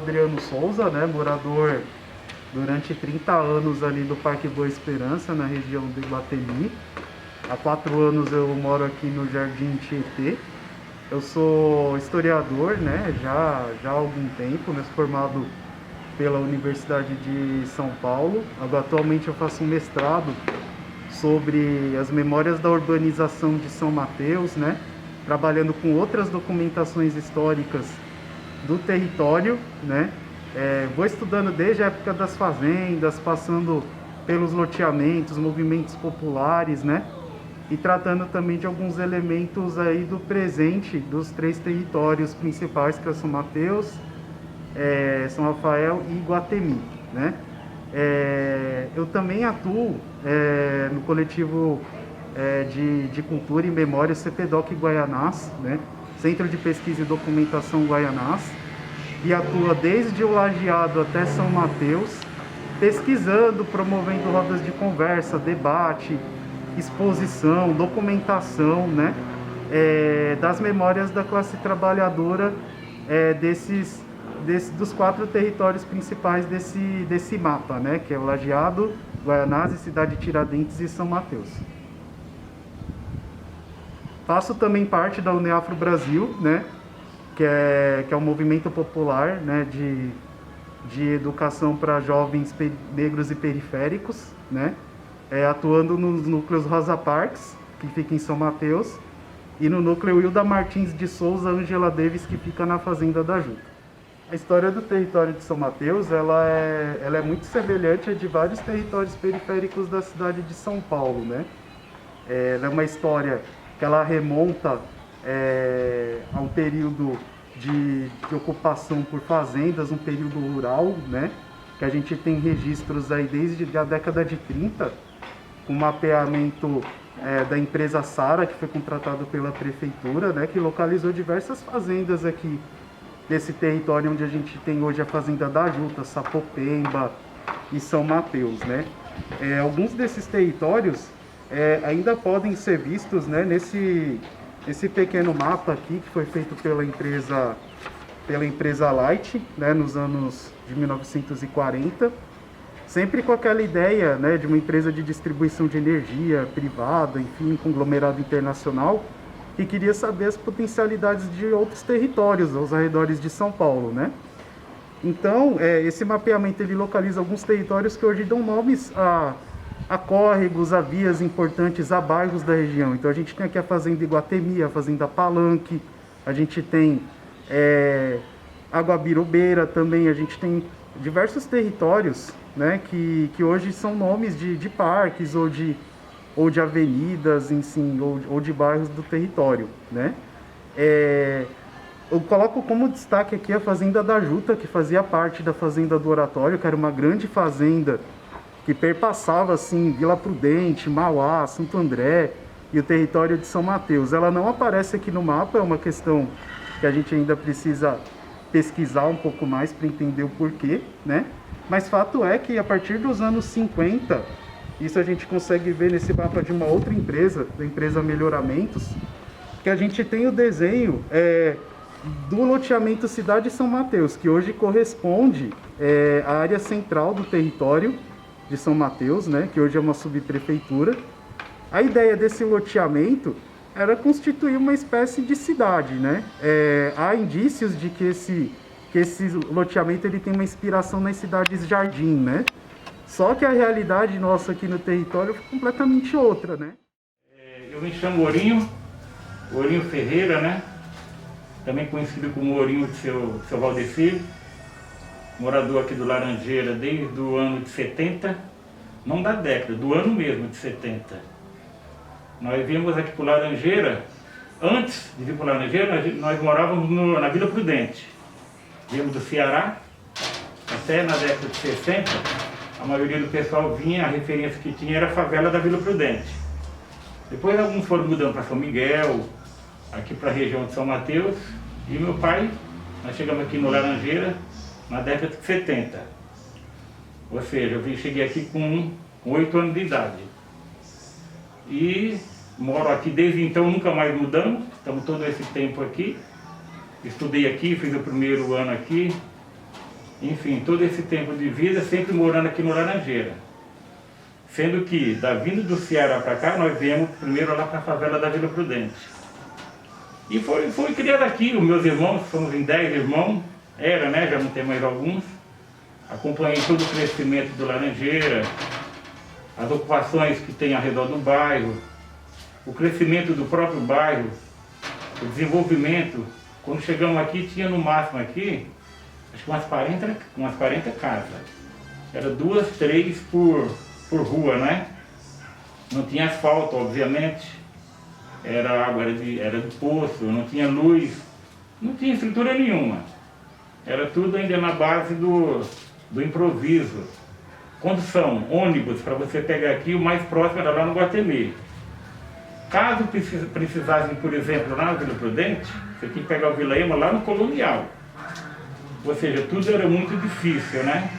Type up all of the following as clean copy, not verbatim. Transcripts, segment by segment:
Adriano Souza, né, morador durante 30 anos ali do Parque Boa Esperança, na região do Iguatemi. Há 4 anos eu moro aqui no Jardim Tietê. Eu sou historiador, né, já há algum tempo, né, formado pela Universidade de São Paulo. Agora, atualmente eu faço um mestrado sobre as memórias da urbanização de São Mateus, né, trabalhando com outras documentações históricas do território, né. Vou estudando desde a época das fazendas, passando pelos loteamentos, movimentos populares, né, e tratando também de alguns elementos aí do presente dos 3 territórios principais, que é São Mateus, São Rafael e Iguatemi, né. Eu também atuo no coletivo de Cultura e Memória CPDOC Guaianás, né, Centro de Pesquisa e Documentação Guaianás, e atua desde o Lajeado até São Mateus, pesquisando, promovendo rodas de conversa, debate, exposição, documentação, né, das memórias da classe trabalhadora dos 4 territórios principais desse mapa, né, que é o Lajeado, Guaianás, Cidade de Tiradentes e São Mateus. Faço também parte da Uneafro Brasil, né, que é um movimento popular, né, de educação para jovens negros e periféricos, né, atuando nos núcleos Rosa Parks, que fica em São Mateus, e no núcleo Hilda Martins de Souza Angela Davis, que fica na Fazenda da Juta. A história do território de São Mateus, ela é muito semelhante a de vários territórios periféricos da cidade de São Paulo, né? Ela é uma história que ela remonta a um período de ocupação por fazendas, um período rural, né? Que a gente tem registros aí desde a década de 30, com mapeamento da empresa Sara, que foi contratado pela prefeitura, né? Que localizou diversas fazendas aqui nesse território onde a gente tem hoje a Fazenda da Juta, Sapopemba e São Mateus, né? Alguns desses territórios ainda podem ser vistos, né, nesse pequeno mapa aqui que foi feito pela empresa Light, né, nos anos de 1940, sempre com aquela ideia, né, de uma empresa de distribuição de energia privada, enfim, conglomerado internacional, que queria saber as potencialidades de outros territórios aos arredores de São Paulo, né? Então, esse mapeamento ele localiza alguns territórios que hoje dão nomes a córregos, a vias importantes, a bairros da região. Então a gente tem aqui a Fazenda Iguatemi, a Fazenda Palanque, a gente tem Aguabirobeira também, a gente tem diversos territórios, né, que hoje são nomes de parques ou de avenidas, enfim, ou de bairros do território, né. Eu coloco como destaque aqui a Fazenda da Juta, que fazia parte da Fazenda do Oratório, que era uma grande fazenda que perpassava assim Vila Prudente, Mauá, Santo André e o território de São Mateus. Ela não aparece aqui no mapa, é uma questão que a gente ainda precisa pesquisar um pouco mais para entender o porquê, né? Mas fato é que a partir dos anos 50, isso a gente consegue ver nesse mapa de uma outra empresa, da empresa Melhoramentos, que a gente tem o desenho do loteamento Cidade São Mateus, que hoje corresponde à área central do território de São Mateus, né, que hoje é uma subprefeitura. A ideia desse loteamento era constituir uma espécie de cidade, né? Há indícios de que esse loteamento ele tem uma inspiração nas cidades jardim, né? Só que a realidade nossa aqui no território foi completamente outra, né? Eu me chamo Ourinho Ferreira, né? Também conhecido como Ourinho de seu Valdecir, morador aqui do Laranjeira desde o ano de 70, não da década, do ano mesmo de 70. Nós viemos aqui para o Laranjeira, antes de vir para o Laranjeira, nós morávamos na Vila Prudente. Viemos do Ceará, até na década de 60, a maioria do pessoal vinha, a referência que tinha era a favela da Vila Prudente. Depois alguns foram mudando para São Miguel, aqui para a região de São Mateus, e meu pai, nós chegamos aqui no Laranjeira na década de 70. Ou seja, eu cheguei aqui com 8 anos de idade. E moro aqui desde então, nunca mais mudamos, estamos todo esse tempo aqui. Estudei aqui, fiz o primeiro ano aqui, Enfim, todo esse tempo de vida sempre morando aqui no Laranjeira. Sendo que, da vinda do Ceará para cá, nós viemos primeiro lá para a favela da Vila Prudente. E foi criado aqui, os meus irmãos, somos em 10 irmãos, né, já não tem mais alguns. Acompanhei todo o crescimento do Laranjeira, as ocupações que tem ao redor do bairro, o crescimento do próprio bairro, o desenvolvimento. Quando chegamos aqui, tinha no máximo aqui, acho que umas 40 casas. Era 2, 3 por rua, né? Não tinha asfalto, obviamente. Era água, era de poço, não tinha luz, não tinha estrutura nenhuma. Era tudo ainda na base do improviso. Condução, ônibus, para você pegar aqui, o mais próximo era lá no Guatemi. Caso precisassem, por exemplo, lá na Vila Prudente, você tinha que pegar o Vila Ema lá no Colonial. Ou seja, tudo era muito difícil, né?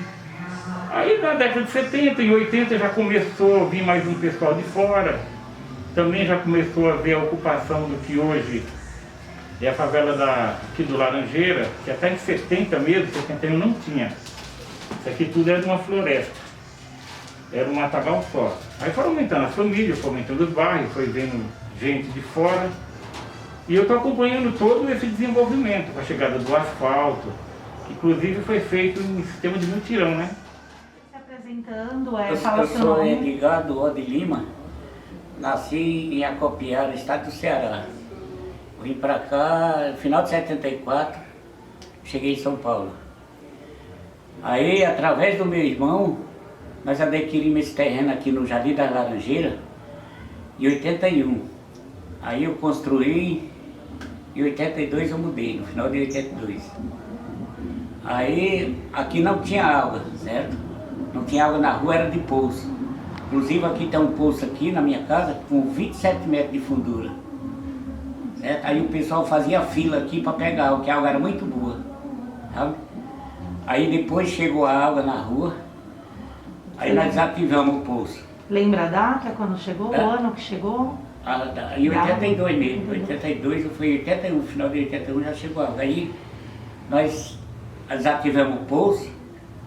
Aí na década de 70 e 80 já começou a vir mais um pessoal de fora. Também já começou a ver a ocupação do que hoje é a favela aqui do Laranjeira, que até em 70 mesmo, 71 não tinha. Isso aqui tudo era uma floresta. Era um matagal só. Aí foram aumentando as famílias, foram aumentando os bairros, foi vendo gente de fora. E eu estou acompanhando todo esse desenvolvimento, com a chegada do asfalto, que inclusive foi feito em sistema de mutirão, né? Se apresentando, Eu sou Edgar de Lima, nasci em Acopiara, estado do Ceará. Vim para cá no final de 74, cheguei em São Paulo. Aí, através do meu irmão, nós adquirimos esse terreno aqui no Jardim das Laranjeiras, em 81. Aí eu construí, em 82 eu mudei, no final de 82. Aí, aqui não tinha água, certo? Não tinha água na rua, era de poço. Inclusive aqui tem um poço aqui na minha casa, com 27 metros de fundura. Certo? Aí o pessoal fazia fila aqui para pegar água, porque a água era muito boa, sabe? Aí depois chegou a água na rua, aí nós desativamos o poço. Lembra a data, quando chegou, o ano que chegou? Em 82 mesmo, 82, foi 81, no final de 81 já chegou a água. Aí nós desativamos o poço,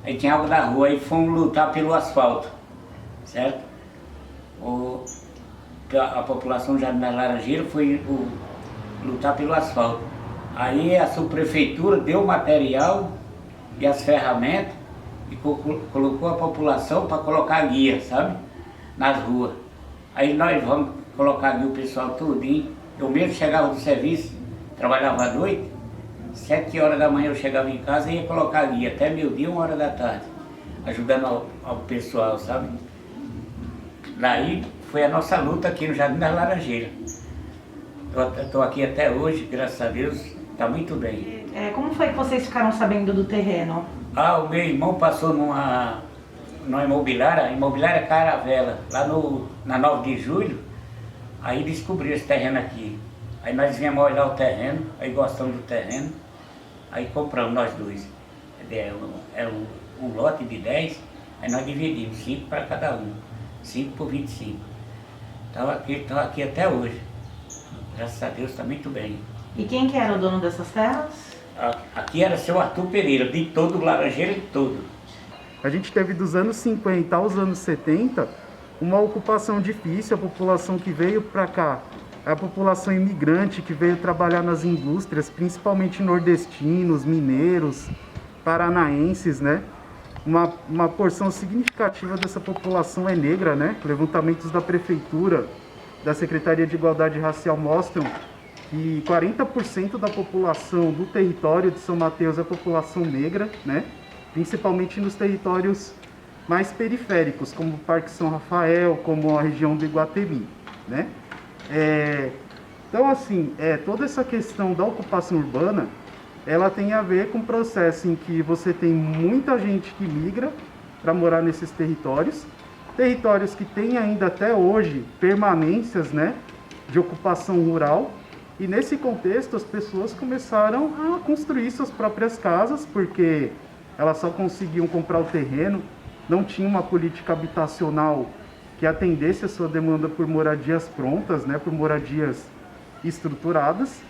aí tinha água da rua, aí fomos lutar pelo asfalto, certo? A população já na Laranjeira foi lutar pelo asfalto. Aí a subprefeitura deu material e as ferramentas e colocou a população para colocar guia, sabe? Nas ruas. Aí nós vamos colocar guia o pessoal tudinho. Eu mesmo chegava do serviço, trabalhava à noite, 7 horas da manhã eu chegava em casa e ia colocar guia até meio-dia, 1 hora da tarde, ajudando ao pessoal, sabe? Daí foi a nossa luta aqui no Jardim das Laranjeiras. Estou aqui até hoje, graças a Deus, está muito bem. Como foi que vocês ficaram sabendo do terreno? O meu irmão passou numa imobiliária, a imobiliária Caravela, lá na 9 de julho, aí descobriu esse terreno aqui. Aí nós viemos olhar o terreno, aí gostamos do terreno, aí compramos nós dois. Era um lote de 10, aí nós dividimos 5 para cada um, 5 por 25. Estava aqui até hoje. Graças a Deus está muito bem. E quem que era o dono dessas terras? Aqui era seu Arthur Pereira, de todo o Laranjeira e todo. A gente teve dos anos 50 aos anos 70 uma ocupação difícil, a população que veio para cá, a população imigrante que veio trabalhar nas indústrias, principalmente nordestinos, mineiros, paranaenses, né? Uma porção significativa dessa população é negra, né? Levantamentos da prefeitura, da Secretaria de Igualdade Racial mostram que 40% da população do território de São Mateus é população negra, né? Principalmente nos territórios mais periféricos, como o Parque São Rafael, como a região do Iguatemi, né? Então, assim, toda essa questão da ocupação urbana, ela tem a ver com o processo em que você tem muita gente que migra para morar nesses territórios que têm ainda até hoje permanências, né, de ocupação rural. E nesse contexto as pessoas começaram a construir suas próprias casas, porque elas só conseguiam comprar o terreno, não tinha uma política habitacional que atendesse a sua demanda por moradias prontas, né, por moradias estruturadas.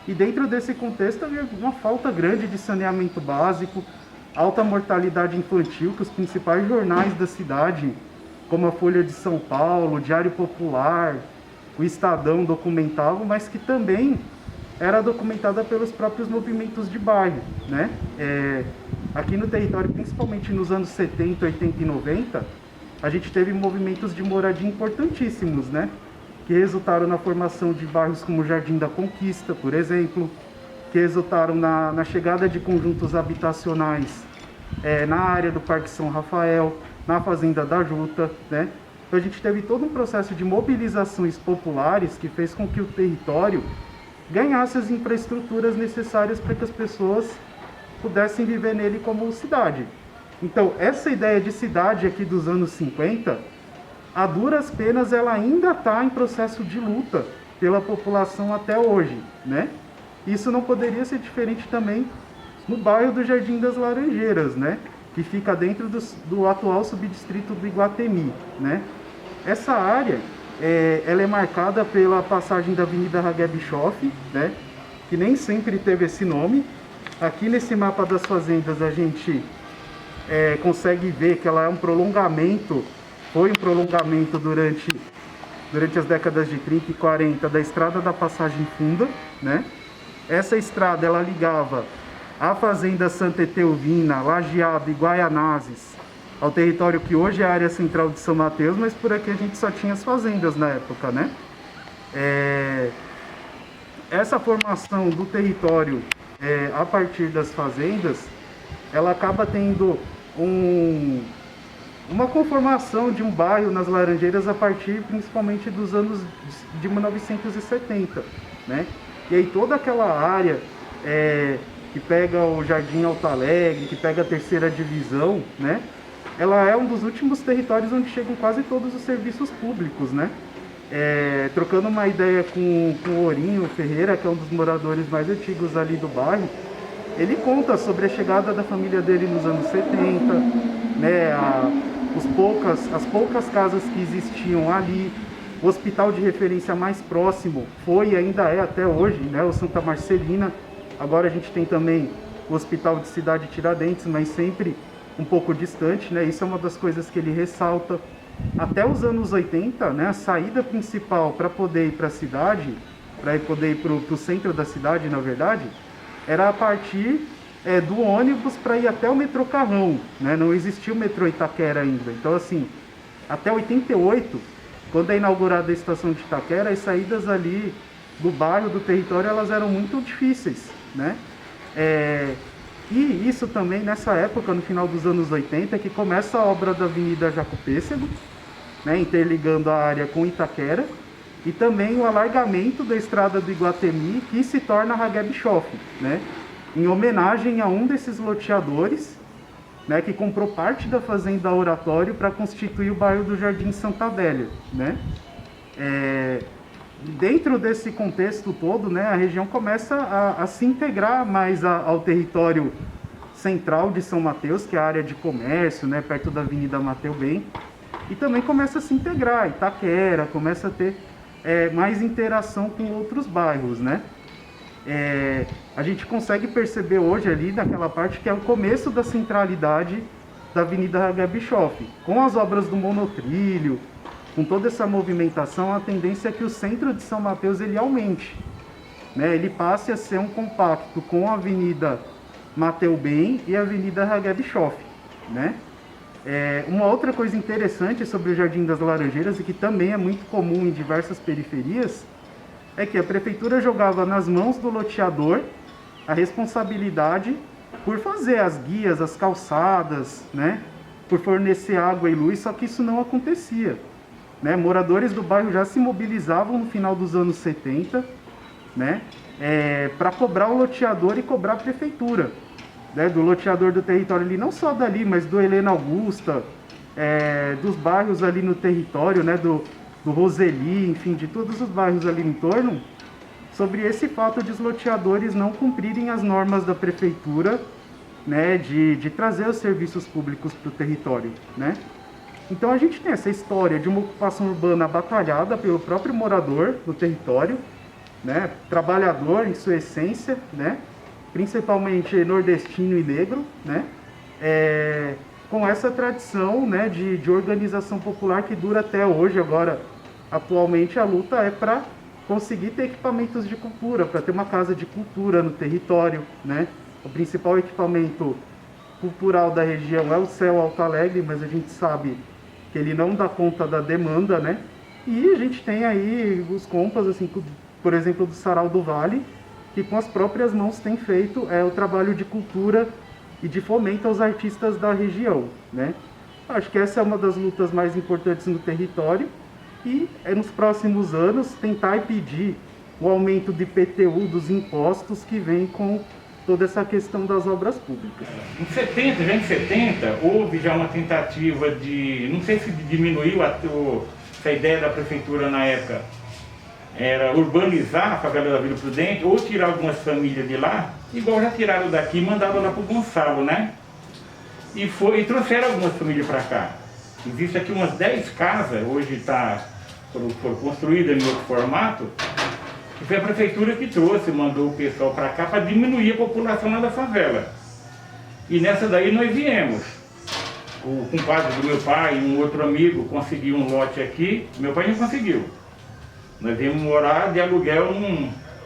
E dentro desse contexto havia uma falta grande de saneamento básico, alta mortalidade infantil, que os principais jornais da cidade, como a Folha de São Paulo, o Diário Popular, o Estadão documentavam, mas que também era documentada pelos próprios movimentos de bairro, né? Aqui no território, principalmente nos anos 70, 80 e 90, a gente teve movimentos de moradia importantíssimos, né? Que resultaram na formação de bairros como Jardim da Conquista, por exemplo, que resultaram na chegada de conjuntos habitacionais na área do Parque São Rafael, na Fazenda da Juta, né? Então a gente teve todo um processo de mobilizações populares que fez com que o território ganhasse as infraestruturas necessárias para que as pessoas pudessem viver nele como cidade. Então, essa ideia de cidade aqui dos anos 50, a duras penas, ela ainda está em processo de luta pela população até hoje, né? Isso não poderia ser diferente também no bairro do Jardim das Laranjeiras, né? Que fica dentro do atual subdistrito do Iguatemi, né? Essa área, ela é marcada pela passagem da Avenida Ragué Bischoff, né? Que nem sempre teve esse nome. Aqui nesse mapa das fazendas a gente consegue ver que ela é um prolongamento, foi um prolongamento durante as décadas de 30 e 40 da Estrada da Passagem Funda, né? Essa estrada ela ligava a Fazenda Santa Etelvina, Lajeado e Guaianazes ao território que hoje é a área central de São Mateus, mas por aqui a gente só tinha as fazendas na época, né? Essa formação do território a partir das fazendas, ela acaba tendo uma conformação de um bairro nas Laranjeiras a partir principalmente dos anos de 1970, né? E aí toda aquela área que pega o Jardim Alto Alegre, que pega a terceira divisão, né? Ela é um dos últimos territórios onde chegam quase todos os serviços públicos, né? Trocando uma ideia com o Ourinho Ferreira, que é um dos moradores mais antigos ali do bairro, ele conta sobre a chegada da família dele nos anos 70, né? As poucas casas que existiam ali, o hospital de referência mais próximo foi e ainda é até hoje, né? O Santa Marcelina. Agora a gente tem também o Hospital de Cidade Tiradentes, mas sempre um pouco distante, né? Isso é uma das coisas que ele ressalta. Até os anos 80, né, a saída principal para poder ir para a cidade, para poder ir para o centro da cidade, na verdade, era a partir do ônibus para ir até o metrô Carrão, né? Não existia o metrô Itaquera ainda. Então, assim, até 88, quando é inaugurada a estação de Itaquera, as saídas ali do bairro, do território, elas eram muito difíceis, né? E isso também nessa época, no final dos anos 80, que começa a obra da Avenida Jaco Pêssego, né, interligando a área com Itaquera, e também o alargamento da estrada do Iguatemi, que se torna Ragué Bischoff, né, em homenagem a um desses loteadores, né, que comprou parte da fazenda Oratório para constituir o bairro do Jardim Santa Adélia, né. Dentro desse contexto todo, né, a região começa a se integrar mais ao território central de São Mateus, que é a área de comércio, né, perto da Avenida Mateu Bem, e também começa a se integrar, Itaquera, começa a ter mais interação com outros bairros, né. A gente consegue perceber hoje ali, naquela parte, que é o começo da centralidade da Avenida Ragué Bischoff, com as obras do monotrilho, com toda essa movimentação, a tendência é que o centro de São Mateus ele aumente, né? Ele passe a ser um compacto com a Avenida Mateu Bem e a Avenida Ragué Bischoff, né? Uma outra coisa interessante sobre o Jardim das Laranjeiras, e que também é muito comum em diversas periferias, é que a prefeitura jogava nas mãos do loteador a responsabilidade por fazer as guias, as calçadas, né? Por fornecer água e luz, só que isso não acontecia. Né, moradores do bairro já se mobilizavam no final dos anos 70, né, para cobrar o loteador e cobrar a prefeitura, né, do loteador do território ali, não só dali, mas do Helena Augusta, dos bairros ali no território, né, do Roseli, enfim, de todos os bairros ali em torno, sobre esse fato de os loteadores não cumprirem as normas da prefeitura, né, de trazer os serviços públicos para o território, né. Então a gente tem essa história de uma ocupação urbana batalhada pelo próprio morador do território, né, trabalhador em sua essência, né, principalmente nordestino e negro, né, com essa tradição, né, de organização popular que dura até hoje. Agora, atualmente, a luta é para conseguir ter equipamentos de cultura, para ter uma casa de cultura no território, né? O principal equipamento cultural da região é o CEL Alto Alegre, mas a gente sabe que ele não dá conta da demanda, né? E a gente tem aí os compas, assim, por exemplo, do Sarau do Vale, que com as próprias mãos tem feito o trabalho de cultura e de fomento aos artistas da região, né? Acho que essa é uma das lutas mais importantes no território e nos próximos anos tentar pedir o aumento do IPTU, dos impostos que vem com toda essa questão das obras públicas. Em 70, houve já uma tentativa de, não sei se diminuiu essa ideia da prefeitura na época, era urbanizar a favela da Vila Prudente, ou tirar algumas famílias de lá, igual já tiraram daqui e mandaram lá para o Gonçalo, né? E trouxeram algumas famílias para cá. Existe aqui umas 10 casas, hoje foram construídas em outro formato, e foi a prefeitura que trouxe, mandou o pessoal para cá para diminuir a população lá da favela. E nessa daí nós viemos. O compadre do meu pai e um outro amigo conseguiu um lote aqui, meu pai não conseguiu. Nós viemos morar de aluguel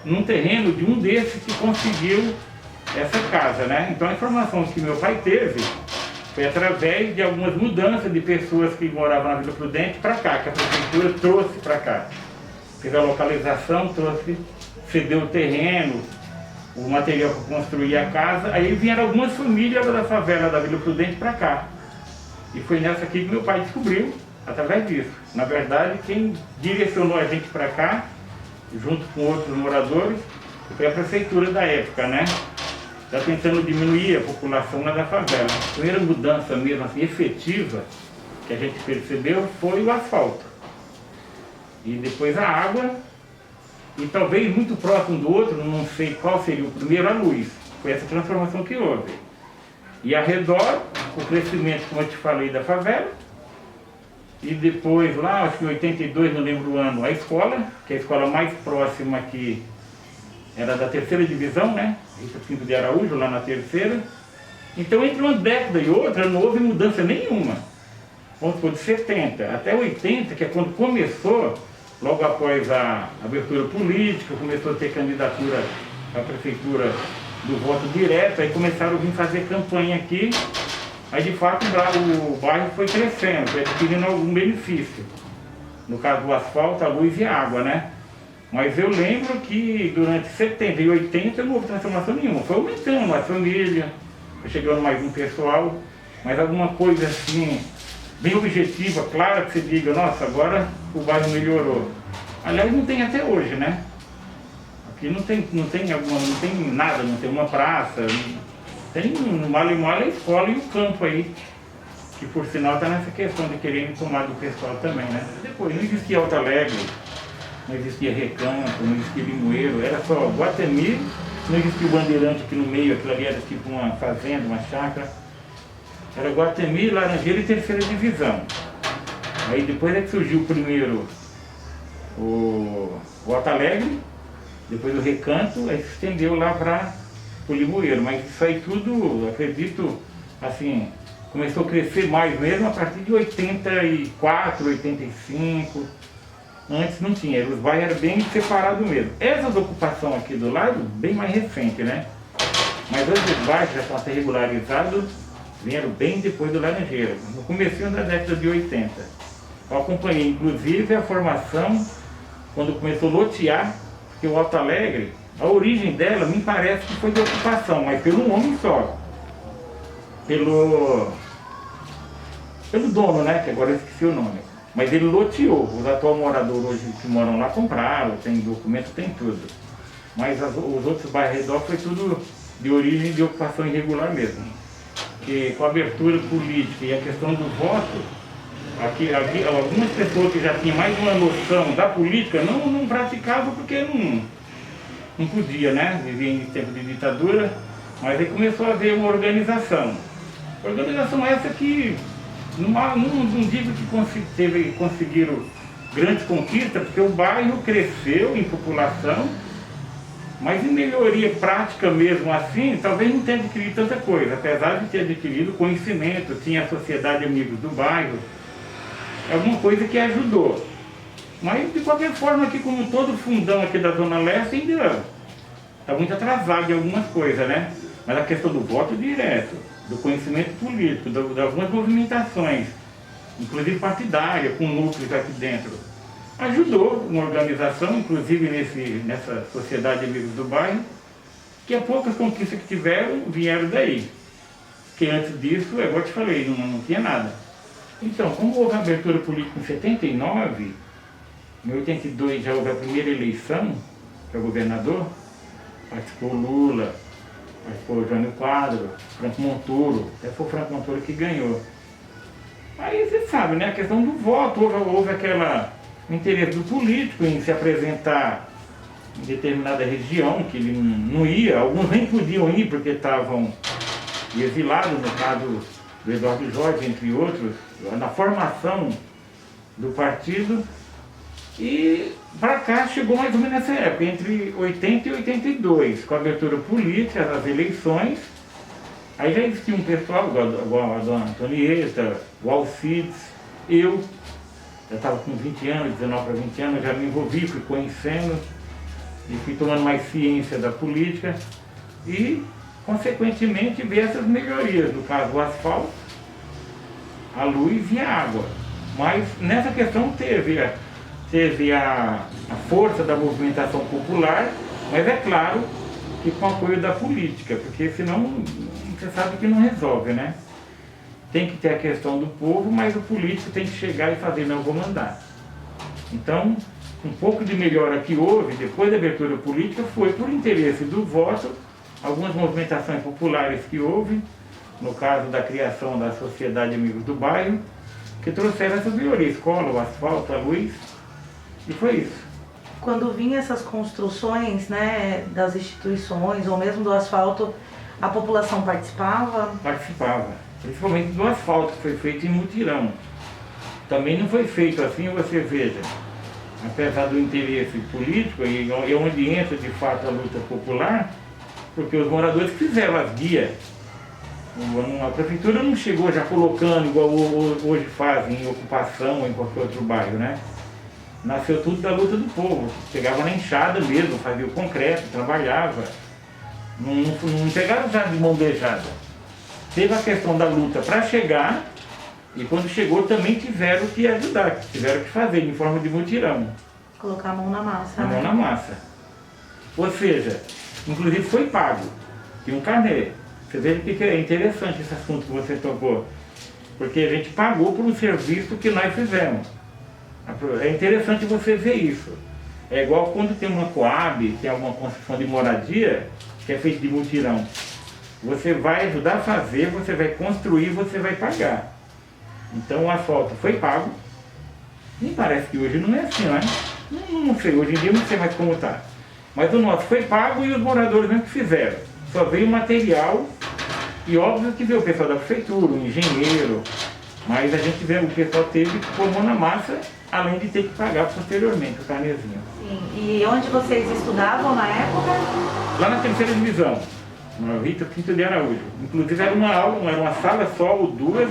num terreno de um desses que conseguiu essa casa, né? Então a informação que meu pai teve foi através de algumas mudanças de pessoas que moravam na Vila Prudente para cá, que a prefeitura trouxe para cá. Fez a localização, cedeu o terreno, o material para construir a casa, aí vieram algumas famílias da favela da Vila Prudente para cá. E foi nessa aqui que meu pai descobriu, através disso. Na verdade, quem direcionou a gente para cá, junto com outros moradores, foi a prefeitura da época, né? Está tentando diminuir a população lá da favela. A primeira mudança mesmo, assim, efetiva, que a gente percebeu foi o asfalto. E depois a água, e talvez muito próximo do outro, não sei qual seria o primeiro, a luz. Foi essa transformação que houve. E ao redor, o crescimento, como eu te falei, da favela. E depois lá, acho que em 82, não lembro o ano, a escola, que é a escola mais próxima aqui era da 3ª divisão, né? Rita Pinto de Araújo, lá na 3ª. Então, entre uma década e outra, não houve mudança nenhuma. Vamos supor, de 70 até 80, que é quando começou, logo após a abertura política, começou a ter candidatura à prefeitura do voto direto, aí começaram a vir fazer campanha aqui. Aí, de fato, o bairro foi crescendo, foi adquirindo algum benefício. No caso do asfalto, a luz e a água, né? Mas eu lembro que durante 70 e 80 não houve transformação nenhuma. Foi aumentando a família, foi chegando mais um pessoal, mas alguma coisa assim, bem objetiva, clara, que você diga, nossa, agora o bairro melhorou. Aliás, não tem até hoje, né? Aqui não tem nada, não tem uma praça, tem no mal e mal a escola e o campo aí, que por sinal está nessa questão de querer tomar do pessoal também, né? Depois, não existia Alto Alegre, não existia Recanto, não existia Limoeiro, era só Guatemi, não existia o Bandeirante aqui no meio, aquilo ali era tipo uma fazenda, uma chácara. Era Guatemi, Laranjeira e 3ª divisão. Aí depois é que surgiu primeiro o Alto Alegre, depois o Recanto, aí se estendeu lá para o Limoeiro. Mas isso aí tudo, acredito, assim, começou a crescer mais mesmo a partir de 84, 85. Antes não tinha, os bairros eram bem separados mesmo. Essas ocupações aqui do lado, bem mais recente, né? Mas antes os bairros já estão até regularizados, vieram bem depois do Laranjeira, no comecinho da década de 80. Eu acompanhei, inclusive, a formação, quando começou a lotear, porque o Alto Alegre, a origem dela me parece que foi de ocupação, mas pelo homem só. Pelo dono, né? Que agora eu esqueci o nome. Mas ele loteou. Os atuais moradores hoje que moram lá compraram, tem documento, tem tudo. Mas os outros bairros ao redor foi tudo de origem de ocupação irregular mesmo. Porque com a abertura política e a questão do voto, aqui algumas pessoas que já tinham mais uma noção da política não praticavam porque não podia, né? Vivia em tempo de ditadura, mas aí começou a haver uma organização. Organização essa que não digo que conseguiram grandes conquistas, porque o bairro cresceu em população Mas em melhoria prática mesmo assim, talvez não tenha adquirido tanta coisa, apesar de ter adquirido conhecimento, tinha a Sociedade Amigos do Bairro, alguma coisa que ajudou. Mas de qualquer forma, aqui como todo fundão aqui da Zona Leste ainda está muito atrasado em algumas coisas, né? Mas a questão do voto direto, do conhecimento político, de algumas movimentações, inclusive partidária, com núcleos aqui dentro, ajudou uma organização, inclusive nessa Sociedade Amigos do Bairro, que as poucas conquistas que tiveram vieram daí. Porque antes disso, igual eu te falei, não tinha nada. Então, como houve a abertura política em 79, em 82 já houve a primeira eleição para governador, participou Lula, participou Jânio Quadros, Franco Montoro, até foi o Franco Montoro que ganhou. Aí você sabe, né, a questão do voto, houve aquela interesse do político em se apresentar em determinada região, que ele não ia, alguns nem podiam ir porque estavam exilados, no caso do Eduardo Jorge, entre outros, na formação do partido. E para cá chegou mais ou menos nessa época, entre 80 e 82, com a abertura política, as eleições. Aí já existia um pessoal, igual a dona Antonieta, o Alcides, eu já estava com 20 anos, 19 para 20 anos, já me envolvi, fui conhecendo e fui tomando mais ciência da política e, consequentemente, ver essas melhorias, no caso o asfalto, a luz e a água. Mas nessa questão teve a força da movimentação popular, mas é claro que com apoio da política, porque senão você sabe que não resolve, né? Tem que ter a questão do povo, mas o político tem que chegar e fazer, não, eu vou mandar. Então, um pouco de melhora que houve, depois da abertura política, foi por interesse do voto, algumas movimentações populares que houve, no caso da criação da Sociedade Amigos do Bairro, que trouxeram essa melhoria, a escola, o asfalto, a luz, e foi isso. Quando vinham essas construções, né, das instituições ou mesmo do asfalto, a população participava? Participava, principalmente do asfalto, que foi feito em mutirão. Também não foi feito assim, você veja, apesar do interesse político, e onde entra de fato a luta popular, porque os moradores fizeram as guias. A prefeitura não chegou já colocando, igual hoje fazem em ocupação ou em qualquer outro bairro, né? Nasceu tudo da luta do povo, pegava na enxada mesmo, fazia o concreto, trabalhava. Não pegaram já de mão beijada. Teve a questão da luta para chegar, e quando chegou também tiveram que ajudar, tiveram que fazer em forma de mutirão. Colocar a mão na massa. A mão na massa. Ou seja, inclusive foi pago, tinha um carnê. Você veja que é interessante esse assunto que você tocou, porque a gente pagou por um serviço que nós fizemos. É interessante você ver isso. É igual quando tem uma Coab, tem alguma construção de moradia, que é feita de mutirão. Você vai ajudar a fazer, você vai construir, você vai pagar. Então o asfalto foi pago. Me parece que hoje não é assim, né? Não sei, hoje em dia não sei mais como está. Mas o nosso foi pago e os moradores mesmo que fizeram. Só veio o material e óbvio que veio o pessoal da prefeitura, o engenheiro. Mas a gente vê, o pessoal teve que pôr mão na massa, além de ter que pagar posteriormente o carnezinho. Sim. E onde vocês estudavam na época? Lá na terceira divisão, no Rita Pinto de Araújo. Inclusive era uma aula, era uma sala só ou duas,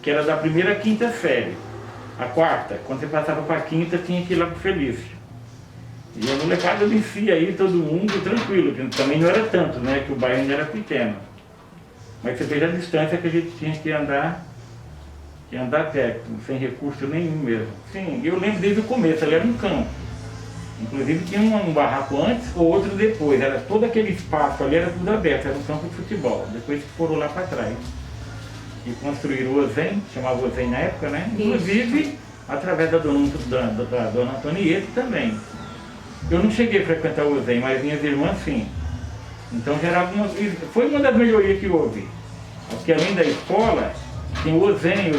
que era da primeira à quinta série. A quarta, quando você passava para a quinta, tinha que ir lá para o Felício. E a molecada descia aí, todo mundo tranquilo, que também não era tanto, né, que o bairro ainda era pequeno. Mas você veja a distância que a gente tinha que andar perto, sem recurso nenhum mesmo. Sim, eu lembro desde o começo, ali era um campo. Inclusive tinha um barraco antes ou outro depois, era todo aquele espaço ali, era tudo aberto, era um campo de futebol. Depois que foram lá para trás. E construíram o Ozem, chamava Ozem na época, né? Inclusive através da dona Antonieta também. Eu não cheguei a frequentar o Ozem, mas minhas irmãs sim. Então foi uma das melhorias que houve. Porque além da escola, tem o Ozem,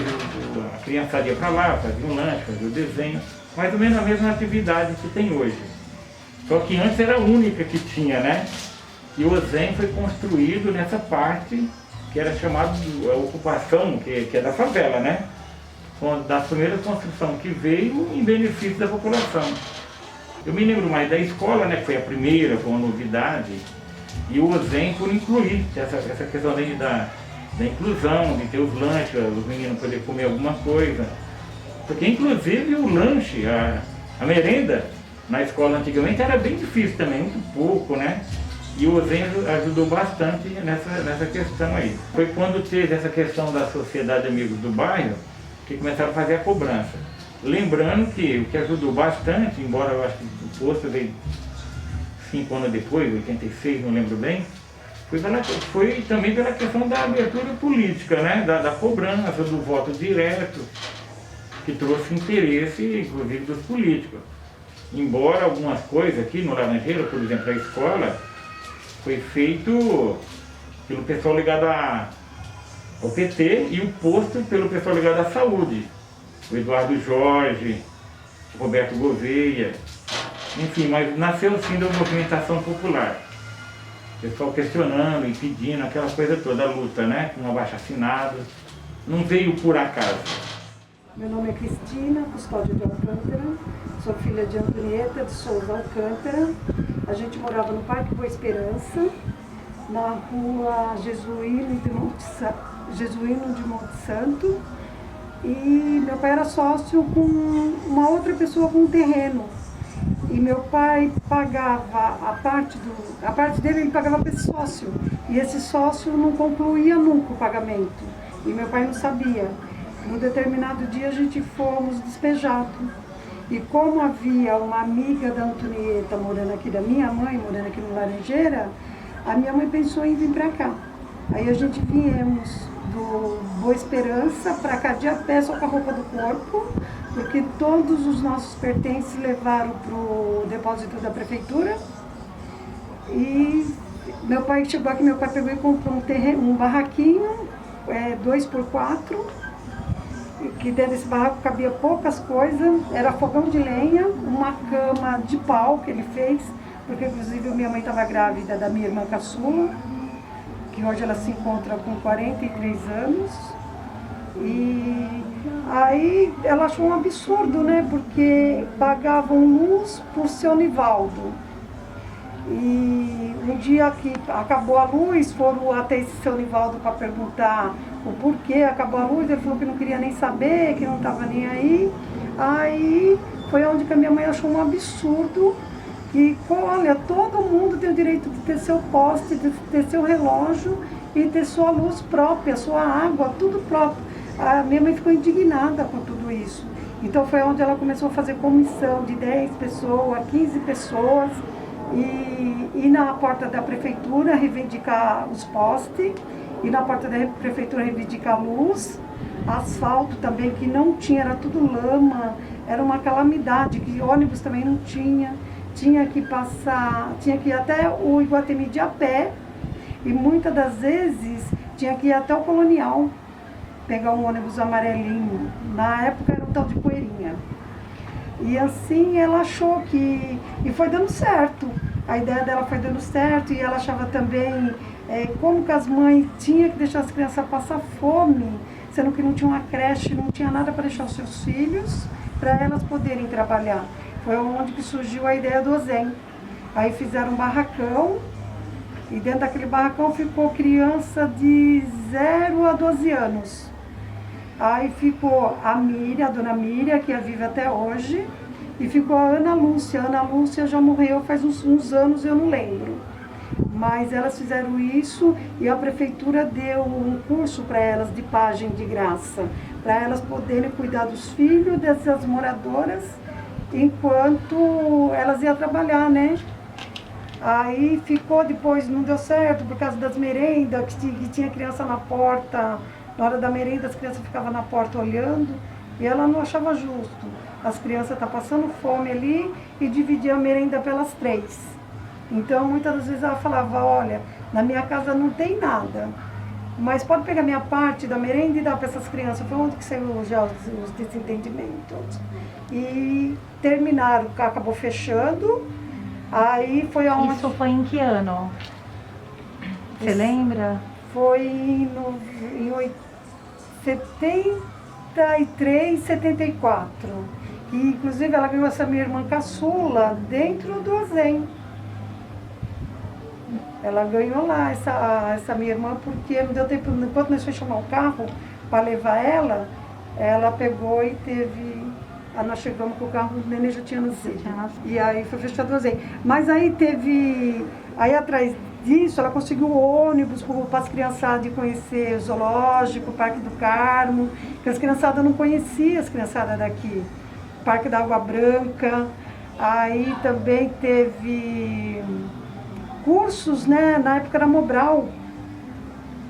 a criançada ia para lá, fazia um lanche, fazia o desenho. Mais ou menos a mesma atividade que tem hoje. Só que antes era a única que tinha, né? E o Ozem foi construído nessa parte que era chamada de ocupação, que é da favela, né? Da primeira construção que veio em benefício da população. Eu me lembro mais da escola, né, que foi a primeira, foi uma novidade, e o OSEM por incluir essa questão da inclusão, de ter os lanches, os meninos poderem comer alguma coisa. Porque inclusive o lanche, a merenda na escola antigamente era bem difícil também, muito pouco, né? E o OSEM ajudou bastante nessa questão aí. Foi quando teve essa questão da Sociedade Amigos do Bairro que começaram a fazer a cobrança. Lembrando que o que ajudou bastante, embora eu acho que o posto veio 5 anos depois, 86, não lembro bem, foi também pela questão da abertura política, né? Da cobrança, do voto direto, que trouxe interesse, inclusive, dos políticos. Embora algumas coisas aqui no Laranjeira, por exemplo, a escola, foi feito pelo pessoal ligado ao PT e o posto pelo pessoal ligado à saúde. O Eduardo Jorge, o Roberto Gouveia, enfim, mas nasceu sim da movimentação popular. O pessoal questionando, impedindo, aquela coisa toda, a luta, né? Com abaixo-assinado. Não veio por acaso. Meu nome é Cristina Custódio de Alcântara, sou filha de Antonieta de Souza Alcântara. A gente morava no Parque Boa Esperança, na rua Jesuíno de Monte Santo. E meu pai era sócio com uma outra pessoa com um terreno. E meu pai pagava a parte dele, ele pagava para esse sócio. E esse sócio não concluía nunca o pagamento. E meu pai não sabia. Num determinado dia a gente fomos despejados. E como havia uma amiga da Antonieta morando aqui, da minha mãe, morando aqui no Laranjeira, a minha mãe pensou em vir para cá. Aí a gente viemos do Boa Esperança para cá de a pé, só com a roupa do corpo, porque todos os nossos pertences levaram para o depósito da prefeitura. E meu pai chegou aqui, meu pai pegou e comprou um barraquinho, 2x4, que dentro desse barraco cabia poucas coisas, era fogão de lenha, uma cama de pau que ele fez, porque inclusive minha mãe estava grávida da minha irmã caçula, que hoje ela se encontra com 43 anos. E aí ela achou um absurdo, né? Porque pagavam luz por seu Nivaldo. E um dia que acabou a luz, foram até esse seu Nivaldo para perguntar o porquê acabou a luz. Ele falou que não queria nem saber, que não estava nem aí. Aí foi onde que a minha mãe achou um absurdo. E olha, todo mundo tem o direito de ter seu poste, de ter seu relógio e ter sua luz própria, sua água, tudo próprio. A minha mãe ficou indignada com tudo isso. Então foi onde ela começou a fazer comissão de 10 pessoas, 15 pessoas, e ir na porta da prefeitura reivindicar os postes, e na porta da prefeitura reivindicar a luz, asfalto também, que não tinha, era tudo lama, era uma calamidade, que ônibus também não tinha. Tinha que ir até o Iguatemi de a pé, e muitas das vezes tinha que ir até o Colonial, pegar um ônibus amarelinho. Na época era o tal de Poeirinha. E assim ela achou que... E foi dando certo. A ideia dela foi dando certo, e ela achava também como que as mães tinham que deixar as crianças passar fome, sendo que não tinha uma creche, não tinha nada para deixar os seus filhos, para elas poderem trabalhar. Foi onde que surgiu a ideia do OSEM. Aí fizeram um barracão, e dentro daquele barracão ficou criança de 0 a 12 anos. Aí ficou a Miriam, a dona Miriam, que é viva até hoje, e ficou a Ana Lúcia. A Ana Lúcia já morreu faz uns anos, eu não lembro. Mas elas fizeram isso, e a prefeitura deu um curso para elas de pajem de graça, para elas poderem cuidar dos filhos dessas moradoras, enquanto elas iam trabalhar, né? Aí ficou, depois não deu certo por causa das merendas, que tinha criança na porta. Na hora da merenda as crianças ficavam na porta olhando, e ela não achava justo. As crianças estão passando fome ali e dividiam a merenda pelas 3. Então muitas das vezes ela falava, olha, na minha casa não tem nada, mas pode pegar minha parte da merenda e dar para essas crianças. Foi onde que saiu já os desentendimentos. E terminaram, acabou fechando. Aí foi aonde... Isso foi em que ano? Você lembra? Foi em 73, 74. que inclusive ela ganhou essa minha irmã caçula dentro do Azen. Ela ganhou lá, essa minha irmã, porque não deu tempo, enquanto nós fomos chamar o carro para levar ela, ela pegou e teve... Nós chegamos com o carro, o neném já tinha nascido. E aí foi fechado o Azen. Mas aí teve... Aí atrás disso, ela conseguiu ônibus para as criançadas ir conhecer o zoológico, o Parque do Carmo, que as criançadas não conheciam, as criançadas daqui. Parque da Água Branca. Aí também teve... cursos, né, na época da Mobral.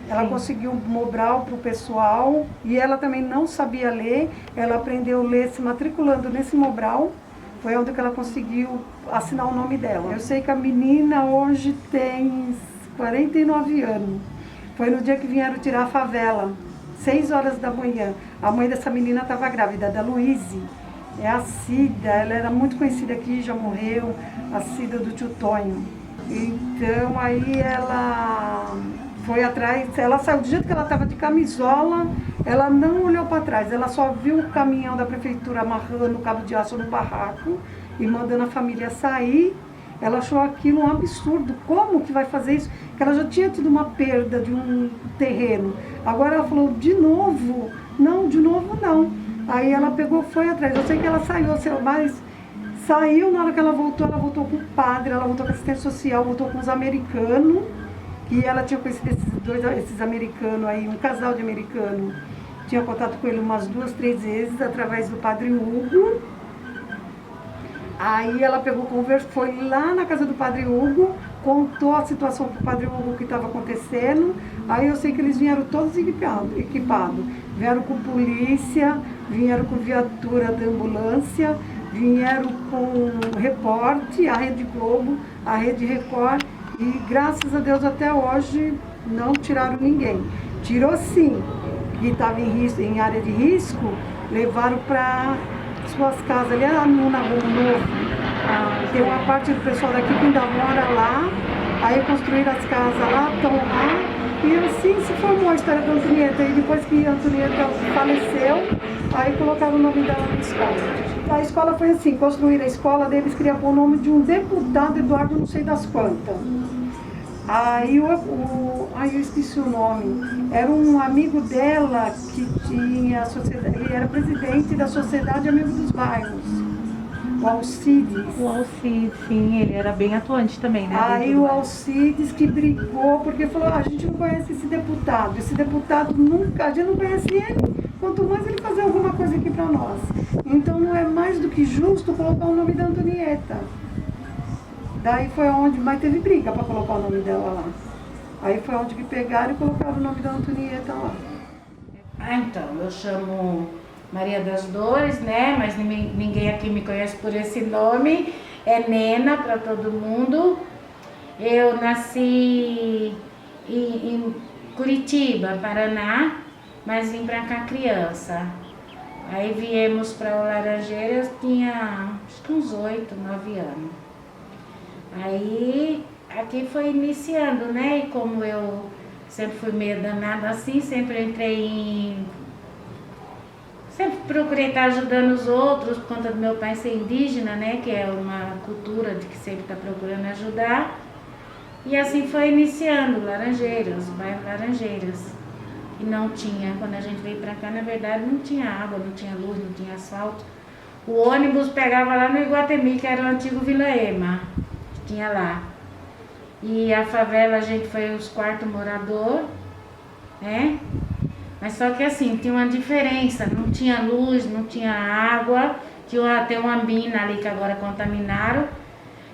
Ela conseguiu Mobral para o pessoal e ela também não sabia ler. Ela aprendeu a ler se matriculando nesse Mobral. Foi onde que ela conseguiu assinar o nome dela. Eu sei que a menina hoje tem 49 anos. Foi no dia que vieram tirar a favela, 6 horas da manhã. A mãe dessa menina estava grávida, da Luíse. É a Cida, ela era muito conhecida aqui, já morreu, a Cida do Tio Tonho. Então aí ela foi atrás, ela saiu do jeito que ela estava de camisola, ela não olhou para trás, ela só viu o caminhão da prefeitura amarrando o cabo de aço no barraco e mandando a família sair. Ela achou aquilo um absurdo, como que vai fazer isso? Porque ela já tinha tido uma perda de um terreno. Agora ela falou, de novo? Não, de novo não. Aí ela pegou, foi atrás, eu sei que ela saiu, mas... Saiu, na hora que ela voltou com o padre, ela voltou com a assistente social, voltou com os americanos, que ela tinha conhecido esses americanos aí, um casal de americanos. Tinha contato com ele umas 2, 3 vezes, através do padre Hugo. Aí ela pegou, foi lá na casa do padre Hugo, contou a situação para o padre Hugo que estava acontecendo. Aí eu sei que eles vieram todos equipados. Vieram com polícia, vieram com viatura da ambulância, vieram com repórter, a Rede Globo, a Rede Record, e graças a Deus até hoje não tiraram ninguém. Tirou sim, que estava em área de risco, levaram para suas casas, ali na Rua Novo. Tem uma parte do pessoal daqui que ainda mora lá, aí construíram as casas lá, estão lá, e assim se formou a história da Antonieta. E depois que a Antonieta faleceu, aí colocaram o nome dela na escola. A escola foi assim, construíram a escola, daí eles queriam pôr o nome de um deputado, Eduardo não sei das quantas. Aí eu esqueci o nome. Era um amigo dela que tinha a sociedade, ele era presidente da Sociedade Amigo dos Bairros, o Alcides. O Alcides, sim, ele era bem atuante também, né? Aí o Alcides que brigou, porque falou, a gente não conhece esse deputado nunca, a gente não conhece ele, quanto mais ele fazer alguma coisa aqui para nós. Então não é mais do que justo colocar o nome da Antonieta. Daí foi onde mais teve briga para colocar o nome dela lá. Aí foi onde que pegaram e colocaram o nome da Antonieta lá. Então, eu chamo Maria das Dores, né? Mas ninguém aqui me conhece por esse nome. É Nena para todo mundo. Eu nasci em Curitiba, Paraná, mas vim para cá criança. Aí viemos para o Laranjeiras, tinha acho que uns 8, 9 anos. Aí aqui foi iniciando, né? E como eu sempre fui meio danada assim, sempre procurei estar ajudando os outros por conta do meu pai ser indígena, né? Que é uma cultura de que sempre está procurando ajudar. E assim foi iniciando Laranjeiras, o bairro Laranjeiras. E não tinha, quando a gente veio pra cá, na verdade, não tinha água, não tinha luz, não tinha asfalto. O ônibus pegava lá no Iguatemi, que era o antigo Vila Ema, que tinha lá. E a favela, a gente foi os quartos moradores, né? Mas só que assim, tinha uma diferença, não tinha luz, não tinha água, tinha até uma mina ali que agora contaminaram,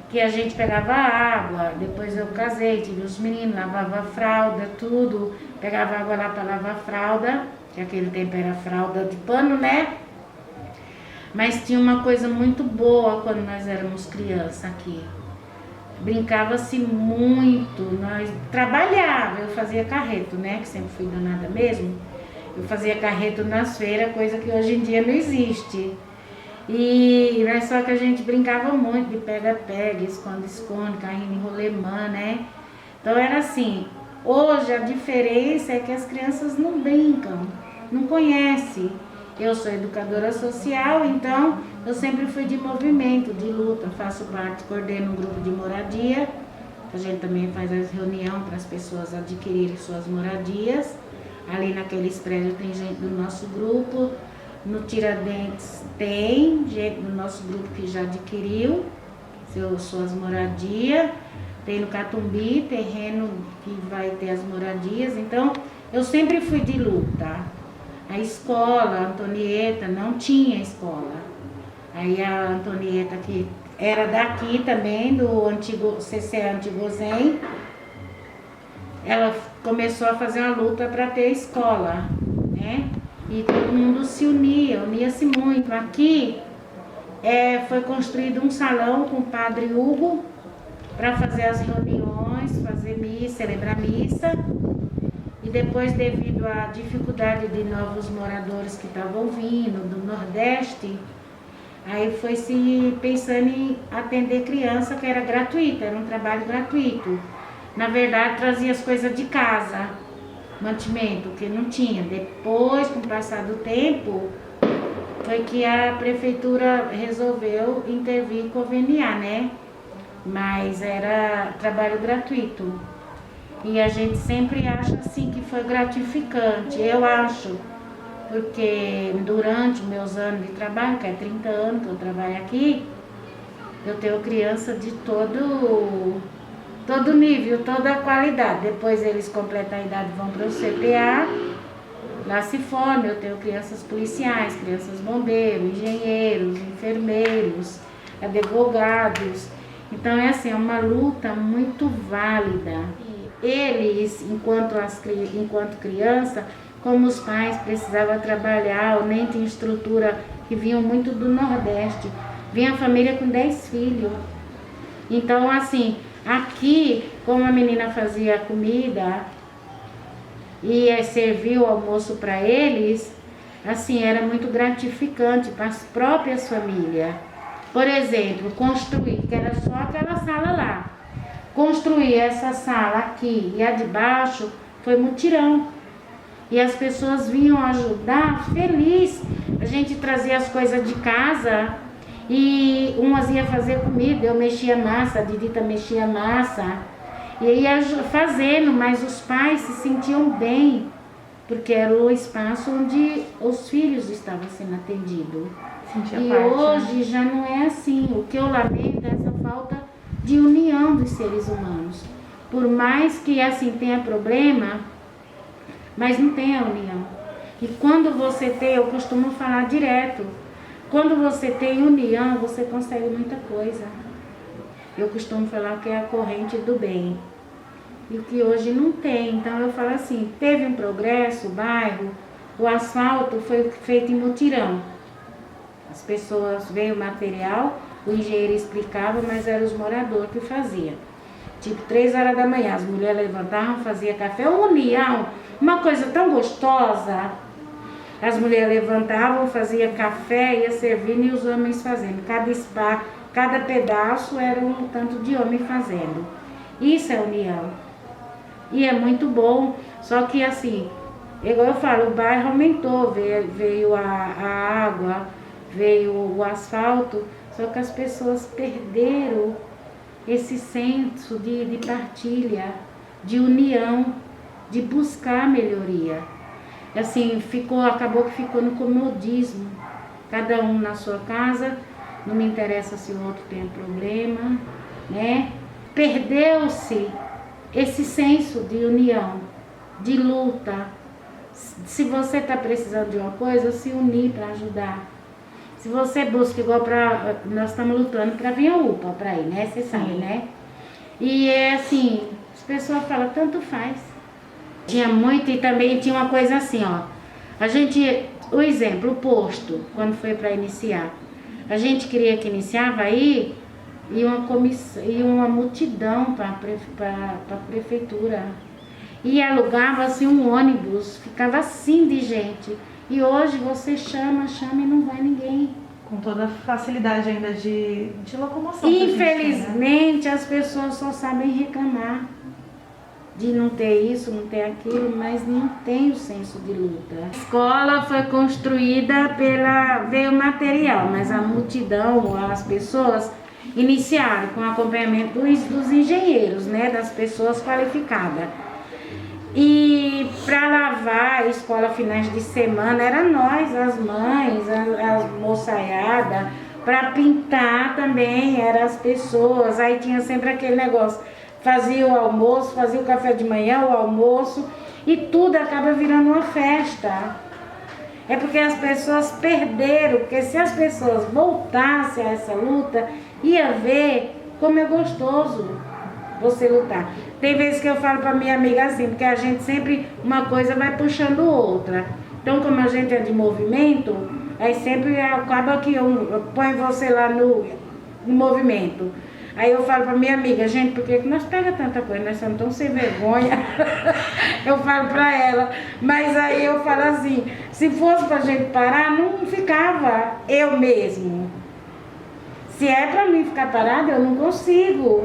que a gente pegava água, depois eu casei, tive os meninos, lavava fralda, tudo, pegava água lá para lavar fralda, que aquele tempo era fralda de pano, né? Mas tinha uma coisa muito boa quando nós éramos crianças aqui. Brincava-se muito, nós trabalhava, eu fazia carreto, né? Que sempre fui danada mesmo. Eu fazia carreto nas feiras, coisa que hoje em dia não existe. E mas só que a gente brincava muito de pega-pega, esconde-esconde, carrinho em rolemã, né? Então era assim, hoje a diferença é que as crianças não brincam, não conhecem. Eu sou educadora social, então eu sempre fui de movimento, de luta, faço parte, coordeno um grupo de moradia, a gente também faz as reuniões para as pessoas adquirirem suas moradias. Ali naqueles prédios tem gente do nosso grupo, no Tiradentes tem gente do nosso grupo que já adquiriu suas moradias, tem no Catumbi terreno que vai ter as moradias, então eu sempre fui de luta. A escola, a Antonieta, não tinha escola. Aí a Antonieta, que era daqui também, do antigo CC Antigo Zen, ela começou a fazer uma luta para ter escola, né? E todo mundo se unia-se muito. Aqui foi construído um salão com o padre Hugo para fazer as reuniões, fazer missa, celebrar missa. E depois, devido à dificuldade de novos moradores que estavam vindo do Nordeste, aí foi se pensando em atender criança, que era gratuito, era um trabalho gratuito. Na verdade, trazia as coisas de casa, mantimento, que não tinha. Depois, com o passar do tempo, foi que a prefeitura resolveu intervir e conveniar, né? Mas era trabalho gratuito. E a gente sempre acha assim que foi gratificante, eu acho, porque durante meus anos de trabalho, que é 30 anos que eu trabalho aqui, eu tenho criança de todo nível, toda qualidade. Depois eles completam a idade e vão para o CPA, lá se formam. Eu tenho crianças policiais, crianças bombeiros, engenheiros, enfermeiros, advogados. Então é assim, é uma luta muito válida. Eles, enquanto criança, como os pais precisavam trabalhar ou nem tinham estrutura, que vinham muito do Nordeste, vinha a família com 10 filhos. Então assim, aqui, como a menina fazia comida e servia o almoço para eles, assim, era muito gratificante para as próprias famílias. Por exemplo, construir, que era só aquela sala lá. Construir essa sala aqui e a de baixo foi mutirão. E as pessoas vinham ajudar feliz. A gente trazia as coisas de casa e umas iam fazer comida, eu mexia massa, a Didita mexia massa. E ia fazendo, mas os pais se sentiam bem, porque era o espaço onde os filhos estavam sendo atendidos. E parte, hoje, né? Já não é assim. O que eu lamento é essa falta de união dos seres humanos. Por mais que assim tenha problema, mas não tem a união. E quando você tem, eu costumo falar direto, quando você tem união, você consegue muita coisa. Eu costumo falar que é a corrente do bem. E o que hoje não tem. Então eu falo assim, teve um progresso, o bairro, o asfalto foi feito em mutirão. As pessoas, veio o material, o engenheiro explicava, mas eram os moradores que faziam. Tipo, 3 horas da manhã, as mulheres levantavam, faziam café, união, uma coisa tão gostosa. As mulheres levantavam, faziam café, ia servindo e os homens fazendo. Cada spa, cada pedaço era um tanto de homem fazendo. Isso é união. E é muito bom, só que assim, igual eu falo, o bairro aumentou, veio a água, veio o asfalto, só que as pessoas perderam esse senso de partilha, de união, de buscar melhoria. Assim, acabou que ficou no comodismo, cada um na sua casa, não me interessa se o outro tem problema, né? Perdeu-se esse senso de união, de luta. Se você está precisando de uma coisa, se unir para ajudar. Se você busca, igual nós estamos lutando para vir a UPA para ir, né? Você sabe, né? E é assim, as pessoas falam, tanto faz. Tinha muito, e também tinha uma coisa assim, ó. O exemplo, o posto, quando foi para iniciar. A gente queria que iniciava aí, e uma multidão para a prefeitura. E alugava-se um ônibus, ficava assim de gente. E hoje você chama e não vai ninguém. Com toda a facilidade ainda de locomoção. Infelizmente, as pessoas só sabem reclamar. de não ter isso, não ter aquilo, mas não tem o senso de luta. A escola foi construída veio material, mas a multidão, as pessoas iniciaram com acompanhamento dos engenheiros, né, das pessoas qualificadas. E para lavar a escola finais de semana, era nós, as mães, as moçaiadas, para pintar também, eram as pessoas. Aí tinha sempre aquele negócio, fazia o almoço, fazia o café de manhã, o almoço, e tudo acaba virando uma festa. É porque as pessoas perderam, porque se as pessoas voltassem a essa luta, ia ver como é gostoso você lutar. Tem vezes que eu falo para minha amiga assim, porque a gente sempre, uma coisa vai puxando outra. Então, como a gente é de movimento, aí sempre acaba que eu ponho você lá no movimento. Aí eu falo pra minha amiga, gente, por que nós pega tanta coisa? Nós somos tão sem vergonha. Eu falo pra ela. Mas aí eu falo assim, se fosse pra gente parar, não ficava eu mesmo. Se é pra mim ficar parada, eu não consigo.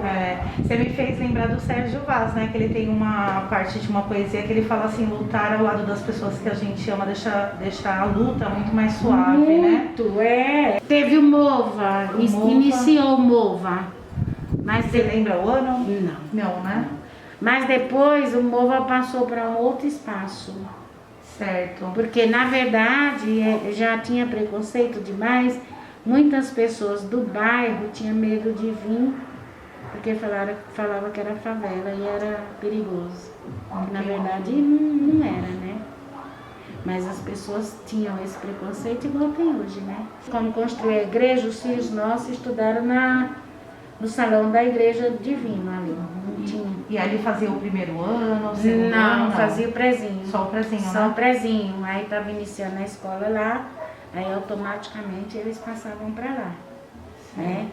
Você me fez lembrar do Sérgio Vaz, né? Que ele tem uma parte de uma poesia que ele fala assim, lutar ao lado das pessoas que a gente ama, deixar a luta muito mais suave, muito, né? Teve o MOVA, iniciou o MOVA. Mas você lembra o ano? Não. Não, né? Mas depois o MOVA passou para um outro espaço. Certo. Porque na verdade já tinha preconceito demais. Muitas pessoas do bairro tinham medo de vir, porque falava que era favela e era perigoso. Na verdade não era, né? Mas as pessoas tinham esse preconceito igual tem hoje, né? Quando construiu a igreja, os filhos nossos estudaram no salão da igreja divina ali. E ali fazia o primeiro ano, o segundo não, ano? Não, fazia o prezinho. Só o prezinho, Só né? o prezinho. Aí estava iniciando a escola lá, aí automaticamente eles passavam para lá. Né?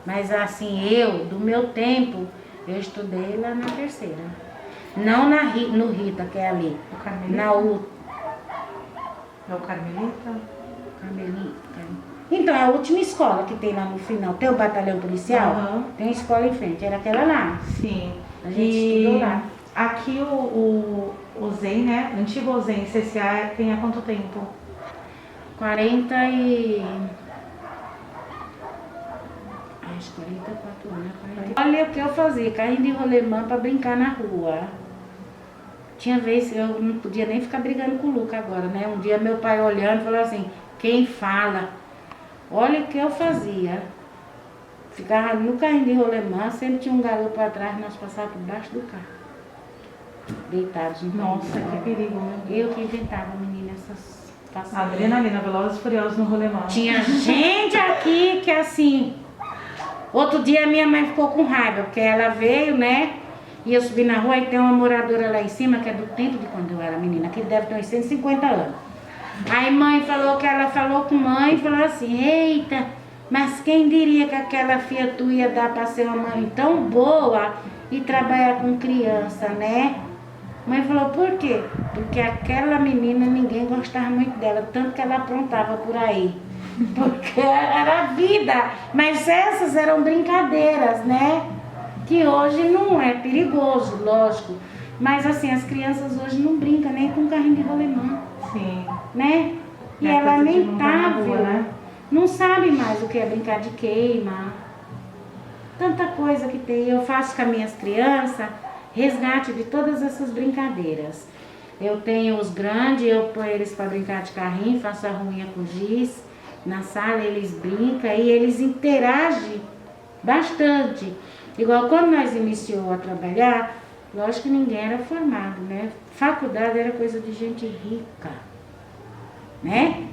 Mas assim, do meu tempo, eu estudei lá na terceira. Não no Rita, que é ali. O Carmelita? É o Carmelita? Carmelita. Então, a última escola que tem lá no final, tem o batalhão policial, tem a escola em frente, era aquela lá. Sim. A gente estudou lá. Aqui o ZEM, né? O antigo ZEM CCA tem há quanto tempo? 44 anos. 40. Olha o que eu fazia, carrinho de rolemã para brincar na rua. Tinha vez que eu não podia nem ficar brigando com o Luca agora, né? Um dia meu pai olhando falou assim, quem fala? Olha o que eu fazia. Ficava no carrinho de rolemã, sempre tinha um garoto atrás, nós passávamos por baixo do carro. Deitados no carro. Nossa, que perigo, meu Deus. Eu que inventava, menina, essas passagens. Adrenalina, Velozes e Furiosos no rolemã. Tinha gente aqui que assim... Outro dia minha mãe ficou com raiva, porque ela veio, né? E eu subi na rua e tem uma moradora lá em cima, que é do tempo de quando eu era menina, que deve ter uns 150 anos. Aí mãe falou que ela falou com mãe e falou assim, eita, mas quem diria que aquela filha tua ia dar para ser uma mãe tão boa e trabalhar com criança, né? Mãe falou, por quê? Porque aquela menina ninguém gostava muito dela, tanto que ela aprontava por aí. Porque era a vida. Mas essas eram brincadeiras, né? Que hoje não é perigoso, lógico. Mas assim, as crianças hoje não brincam nem com carrinho de rolemã. Sim. Né? E É é coisa de não tá na lamentável. rua, né? Não sabe mais o que é brincar de queima. Tanta coisa que tem. Eu faço com as minhas crianças resgate de todas essas brincadeiras. Eu tenho os grandes, eu ponho eles para brincar de carrinho, faço a ruinha com giz. Na sala eles brincam e eles interagem bastante. Igual quando nós iniciamos a trabalhar, lógico que ninguém era formado, né? Faculdade era coisa de gente rica, né?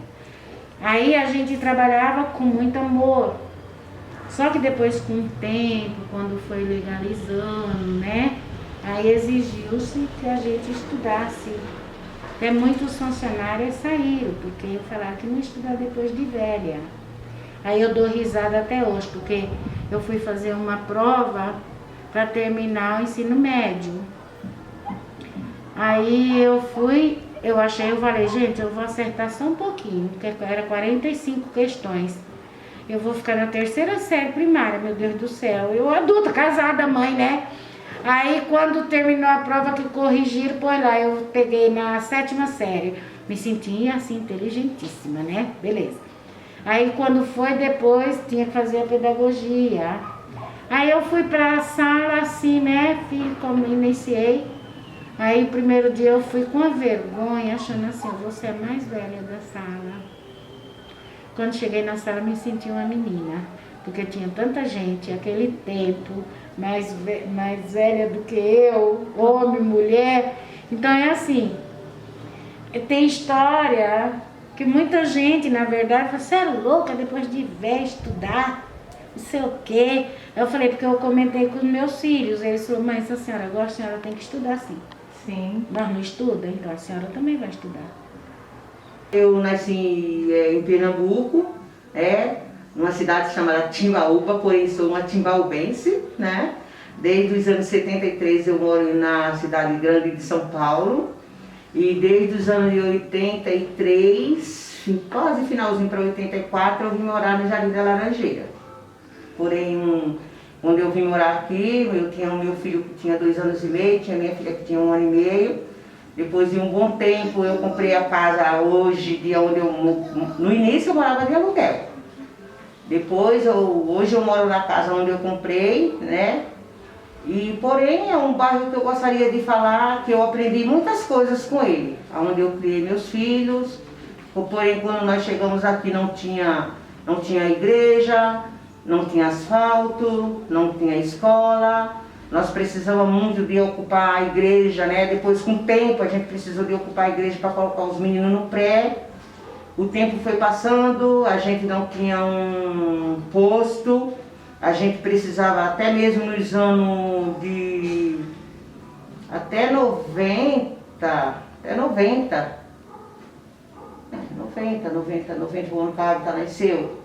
Aí a gente trabalhava com muito amor. Só que depois, com o tempo, quando foi legalizando, né? Aí exigiu-se que a gente estudasse. Até muitos funcionários saíram, porque falaram que não estudar depois de velha. Aí eu dou risada até hoje, porque eu fui fazer uma prova para terminar o ensino médio. Aí eu falei, gente, eu vou acertar só um pouquinho, porque era 45 questões. Eu vou ficar na terceira série primária, meu Deus do céu. Eu adulta, casada, mãe, né? Aí quando terminou a prova que corrigiram, pois lá, eu peguei na 7ª série. Me senti assim, inteligentíssima, né? Beleza. Aí quando foi depois, tinha que fazer a pedagogia. Aí eu fui pra sala assim, né? Como iniciei. Aí o primeiro dia eu fui com a vergonha, achando assim, você é a mais velha da sala. Quando cheguei na sala, me senti uma menina. Porque tinha tanta gente, aquele tempo, mais velha do que eu, homem, mulher. Então é assim, tem história que muita gente, na verdade, fala, você é louca depois de velha estudar, não sei o quê. Eu falei, porque eu comentei com os meus filhos, eles falaram, mas a senhora gosta, a senhora tem que estudar sim. Sim. Nós não estuda, então a senhora também vai estudar. Eu nasci em Pernambuco, numa cidade chamada Timbaúba, porém sou uma timbaubense, né? Desde os anos 73 eu moro na cidade grande de São Paulo e desde os anos de 83, quase finalzinho para 84, eu vim morar no Jardim da Laranjeira. Porém, quando eu vim morar aqui, eu tinha o meu filho que tinha 2 anos e meio, tinha minha filha que tinha 1 ano e meio. Depois de um bom tempo eu comprei a casa hoje, de onde no início eu morava de aluguel. Depois, hoje eu moro na casa onde eu comprei, né? E porém é um bairro que eu gostaria de falar que eu aprendi muitas coisas com ele. Onde eu criei meus filhos, porém quando nós chegamos aqui não tinha igreja, não tinha asfalto, não tinha escola. Nós precisávamos muito de ocupar a igreja, né? Depois, com o tempo, a gente precisou de ocupar a igreja para colocar os meninos no pré. O tempo foi passando, a gente não tinha um posto, a gente precisava, até mesmo nos anos de... até 90, o ano que a Ágata nasceu.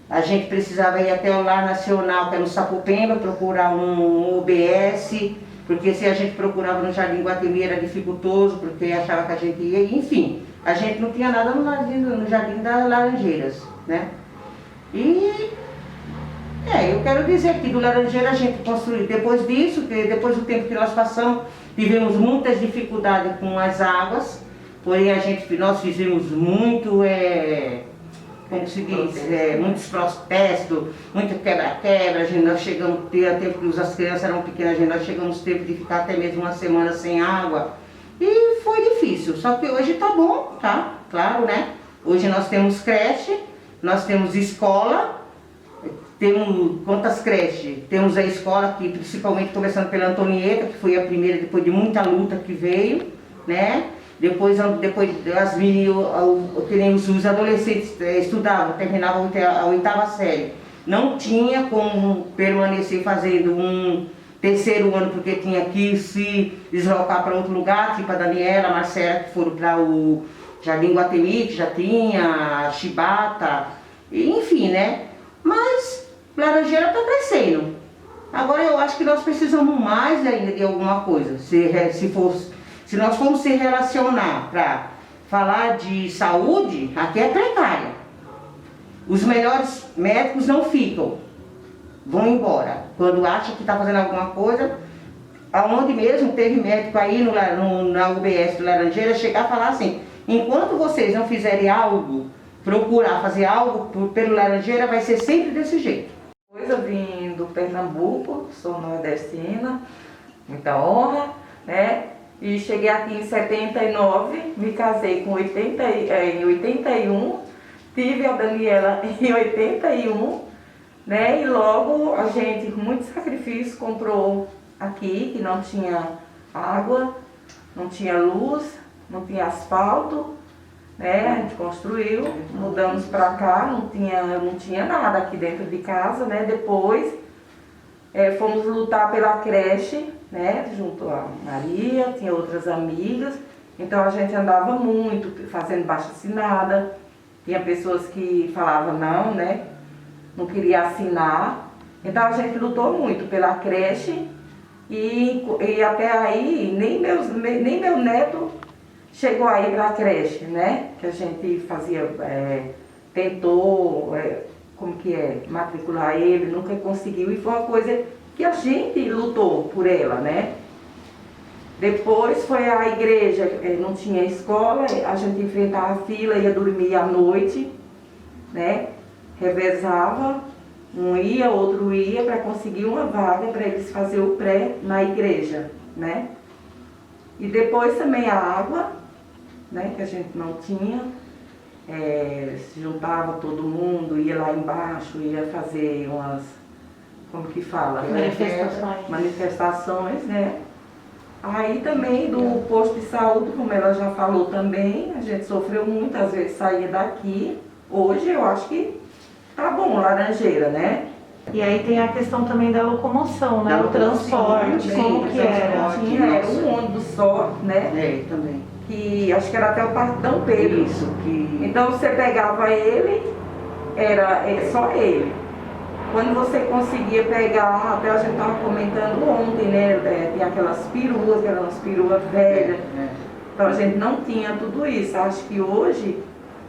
A gente precisava ir até o Lar Nacional, que é no Sapopemba, procurar um UBS, porque se a gente procurava no Jardim Guatemi era dificultoso, porque achava que a gente ia, enfim, a gente não tinha nada no Jardim das Laranjeiras, né? E eu quero dizer que do Laranjeira a gente construiu, depois disso, depois do tempo que nós passamos, tivemos muitas dificuldades com as águas, porém nós fizemos muito... como se diz, muitos protestos, muito quebra-quebra, nós chegamos a ter tempo que as crianças eram pequenas, nós chegamos a tempo de ficar até mesmo uma semana sem água. E foi difícil, só que hoje tá bom, tá? Claro, né? Hoje nós temos creche, nós temos escola, temos quantas creches? Temos a escola aqui, principalmente começando pela Antonieta, que foi a primeira, depois de muita luta que veio, né? Depois as meninas, os adolescentes estudavam, terminavam a 8ª série. Não tinha como permanecer fazendo um 3º ano, porque tinha que se deslocar para outro lugar, tipo a Daniela, a Marcela, que foram para o Jardim Guatemi, que já tinha, Chibata, enfim, né? Mas Laranjeira está crescendo. Agora eu acho que nós precisamos mais ainda de alguma coisa, se nós formos se relacionar para falar de saúde, aqui é precária. Os melhores médicos não ficam, vão embora. Quando acham que está fazendo alguma coisa, aonde mesmo teve médico aí na UBS do Laranjeira chegar a falar assim, enquanto vocês não fizerem algo, procurar fazer algo pelo Laranjeira, vai ser sempre desse jeito. Eu vim do Pernambuco, sou nordestina, muita honra, né? E cheguei aqui em 79, me casei em 81, tive a Daniela em 81, né? E logo a gente, com muito sacrifício, comprou aqui, que não tinha água, não tinha luz, não tinha asfalto, né? A gente construiu, mudamos para cá, não tinha nada aqui dentro de casa, né? Depois fomos lutar pela creche, né, junto a Maria, tinha outras amigas, então a gente andava muito, fazendo baixo-assinada, tinha pessoas que falavam não, né, não queria assinar, então a gente lutou muito pela creche e até aí nem meu neto chegou aí para a creche, né, que a gente fazia, tentou, matricular ele, nunca conseguiu e foi uma coisa que a gente lutou por ela, né? Depois foi a igreja, não tinha escola, a gente enfrentava a fila, ia dormir à noite, né? Revezava, um ia, outro ia, para conseguir uma vaga para eles fazer o pré na igreja, né? E depois também a água, né? Que a gente não tinha, se juntava todo mundo, ia lá embaixo, ia fazer umas, como que fala? Manifestações, né? Aí também do posto de saúde, como ela já falou também, a gente sofreu muito, às vezes saía daqui. Hoje eu acho que tá bom, Laranjeira, né? E aí tem a questão também da locomoção, né? O transporte, como que era? Era um ônibus só, né? Também. Que acho que era até o Parque Dom Pedro. Isso, que... Então você pegava ele, era só ele. Quando você conseguia pegar, até a gente estava comentando ontem, né? Tem aquelas peruas, que eram umas peruas velhas. Então a gente não tinha tudo isso. Acho que hoje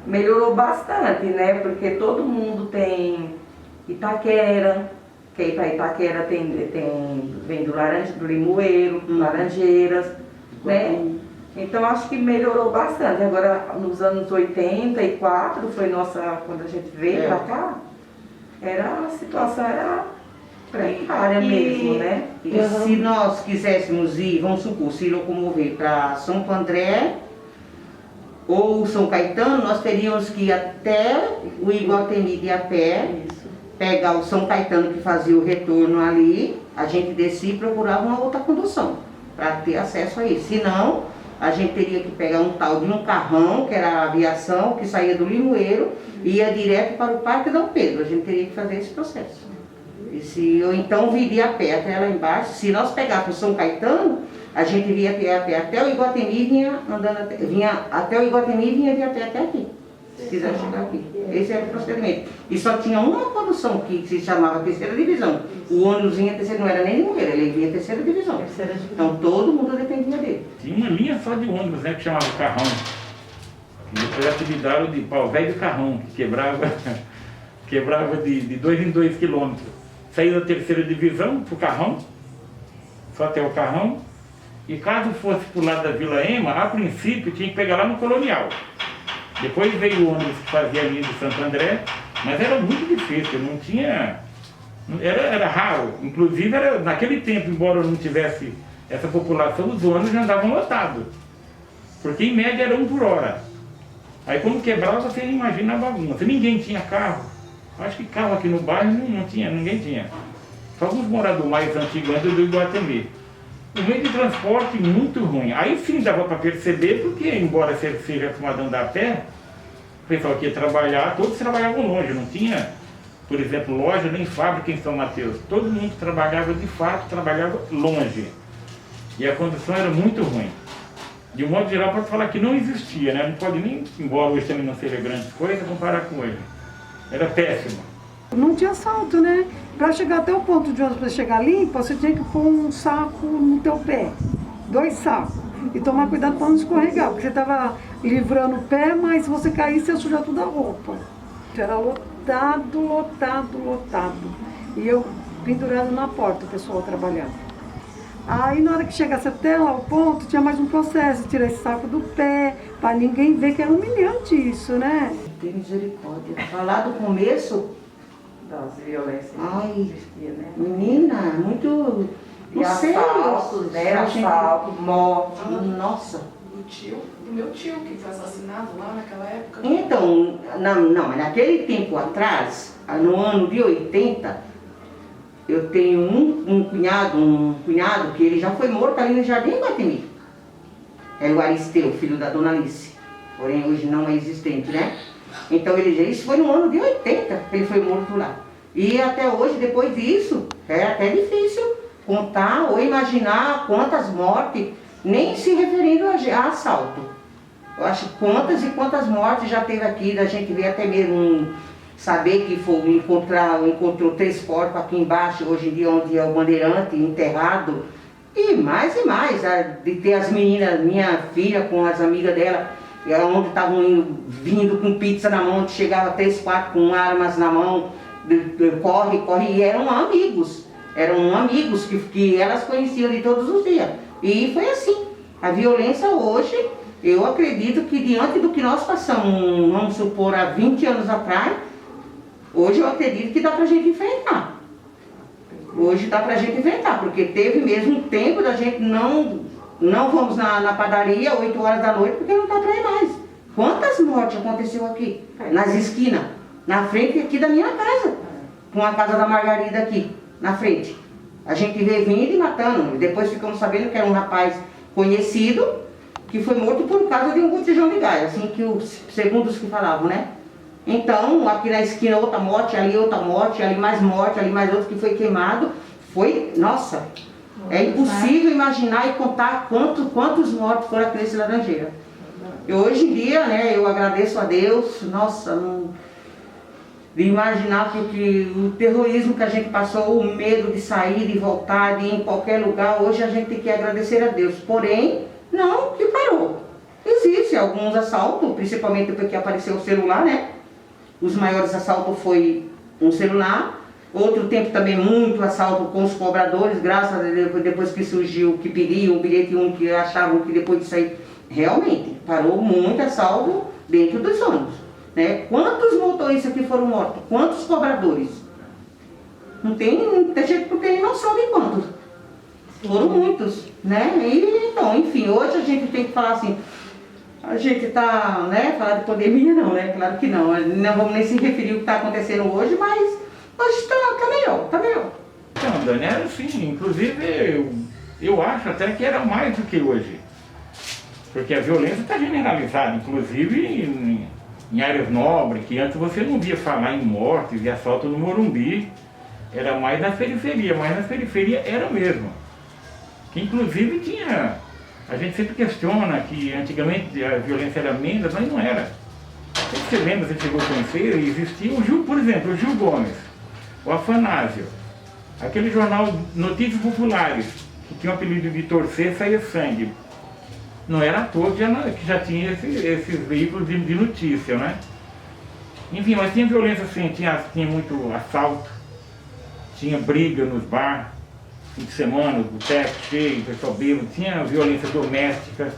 melhorou bastante, né? Porque todo mundo tem Itaquera, que para Itaquera vem do Limoeiro, Laranjeiras, né? Então acho que melhorou bastante. Agora nos anos 84 foi quando a gente veio para cá, a situação era precária mesmo, né? E se nós quiséssemos ir, vamos supor, se locomover para Santo André ou São Caetano, nós teríamos que ir até o Iguatemi de a pé, pegar o São Caetano que fazia o retorno ali, a gente descia e procurava uma outra condução para ter acesso a isso. Senão, a gente teria que pegar um tal de um carrão, que era a aviação, que saía do Limoeiro e ia direto para o Parque Dom Pedro. A gente teria que fazer esse processo. Ou então viria a pé até lá embaixo. Se nós pegássemos São Caetano, a gente viria a pé até o Iguatemi, vinha até o Iguatemi e vinha de a pé até aqui. Se quiser chegar aqui. Esse era o procedimento. E só tinha uma condução que se chamava terceira divisão. O ônibus vinha terceira, não era nem Limoeiro, ele vinha terceira divisão. Então todo mundo dependia dele. Tinha uma linha só de ônibus, né, que chamava Carrão. E depois apelidaram de pau velho do Carrão, que quebrava de 2 em 2 quilômetros. Saía da terceira divisão para o Carrão, só até o Carrão. E caso fosse para o lado da Vila Ema, a princípio tinha que pegar lá no Colonial. Depois veio o ônibus que fazia a linha de Santo André, mas era muito difícil, não tinha... Era raro. Inclusive, naquele tempo, embora não tivesse essa população, os ônibus já andavam lotados. Porque em média era 1 por hora. Aí quando quebrava, você imagina a bagunça. Ninguém tinha carro. Acho que carro aqui no bairro não tinha, ninguém tinha. Só alguns moradores mais antigos antes do Iguatemi. O meio de transporte muito ruim. Aí sim dava para perceber, porque embora seja acostumado a andar a pé, o pessoal que ia trabalhar, todos trabalhavam longe, não tinha, por exemplo, loja nem fábrica em São Mateus. Todo mundo trabalhava de fato, trabalhava longe. E a condição era muito ruim. De um modo geral, pode falar que não existia, né? Não pode nem, embora hoje também não seja grande coisa, comparar com hoje. Era péssimo. Não tinha assalto, né? Para chegar até o ponto de ônibus, para chegar limpo, você tinha que pôr um saco no teu pé, 2 sacos. E tomar cuidado para não escorregar, porque você estava livrando o pé, mas se você caísse, você sujar toda a roupa. Era lotado, lotado, lotado. E eu pendurado na porta, o pessoal trabalhando. Aí na hora que chegasse até lá o ponto, tinha mais um processo, tirar esse saco do pé, para ninguém ver que era humilhante isso, né? Tem misericórdia. Falar do começo... Das violências Ai, que existia, né? menina, muito... E assaltos, né? Assalto, morte. Nossa. Do meu tio, que foi assassinado lá naquela época. Então, não, mas naquele tempo atrás, no ano de 80, eu tenho um cunhado que ele já foi morto ali no Jardim Iguatemi. Era o Aristeu, filho da Dona Alice. Porém, hoje não é existente, né? Então, isso foi no ano de 80 que ele foi morto lá. E até hoje, depois disso, é até difícil contar ou imaginar quantas mortes, nem se referindo a assalto. Eu acho quantas e quantas mortes já teve aqui, da gente ver até mesmo saber que encontrou 3 corpos aqui embaixo, hoje em dia, onde é o Bandeirante, enterrado. E mais, de ter as meninas, minha filha com as amigas dela, onde estavam vindo com pizza na mão, chegava 3, 4 com armas na mão, corre, e eram amigos. Eram amigos que elas conheciam de todos os dias. E foi assim. A violência hoje, eu acredito que diante do que nós passamos, vamos supor, há 20 anos atrás, hoje eu acredito que dá pra gente enfrentar. Hoje dá pra gente enfrentar, porque teve mesmo um tempo da gente não vamos na padaria 8 horas da noite, porque não dá pra ir mais. Quantas mortes aconteceu aqui? Nas esquinas, na frente aqui da minha casa. Com a casa da Margarida aqui, na frente. A gente vê vindo e matando. Depois ficamos sabendo que era um rapaz conhecido, que foi morto por causa de um botijão de gás, assim que segundo os que falavam, né? Então, aqui na esquina outra morte, ali mais morte, ali mais outro que foi queimado. Foi, nossa, é impossível imaginar e contar quantos mortos foram aqui nesse Laranjeira. E hoje em dia, né, eu agradeço a Deus, nossa, de imaginar que o terrorismo que a gente passou, o medo de sair, de voltar, de ir em qualquer lugar, hoje a gente tem que agradecer a Deus. Porém, não que parou. Existem alguns assaltos, principalmente porque apareceu o celular, né? Os maiores assaltos foi um celular. Outro tempo também muito assalto com os cobradores, graças a Deus, depois que surgiu, que pediam um bilhete único, que achavam que depois de sair, realmente, parou muito assalto dentro dos ônibus. Né? Quantos motoristas que foram mortos? Quantos cobradores? Não tem gente que tem noção de quantos. Foram muitos, né? E, então, enfim, hoje a gente tem que falar assim, a gente tá, né, falar de pandemia não, né? Claro que não. Não vamos nem se referir ao que está acontecendo hoje, mas hoje tá melhor, tá melhor. Então, Daniela, assim, inclusive eu acho até que era mais do que hoje. Porque a violência está generalizada, inclusive em áreas nobres, que antes você não via falar em mortes e assalto no Morumbi, era mais na periferia, mas na periferia era mesmo. Que inclusive tinha, a gente sempre questiona que antigamente a violência era menos, mas não era. Se você lembra, você chegou a conhecer, existia o Gil, por exemplo, o Gil Gomes, o Afanásio, aquele jornal Notícias Populares, que tinha o apelido de Torcer Saia Sangue. Não era à toa que já tinha esses veículos de notícia, né? Enfim, mas tinha violência assim, tinha muito assalto, tinha briga nos bares, fim de semana, boteco cheio, pessoal bêbado, tinha violência doméstica,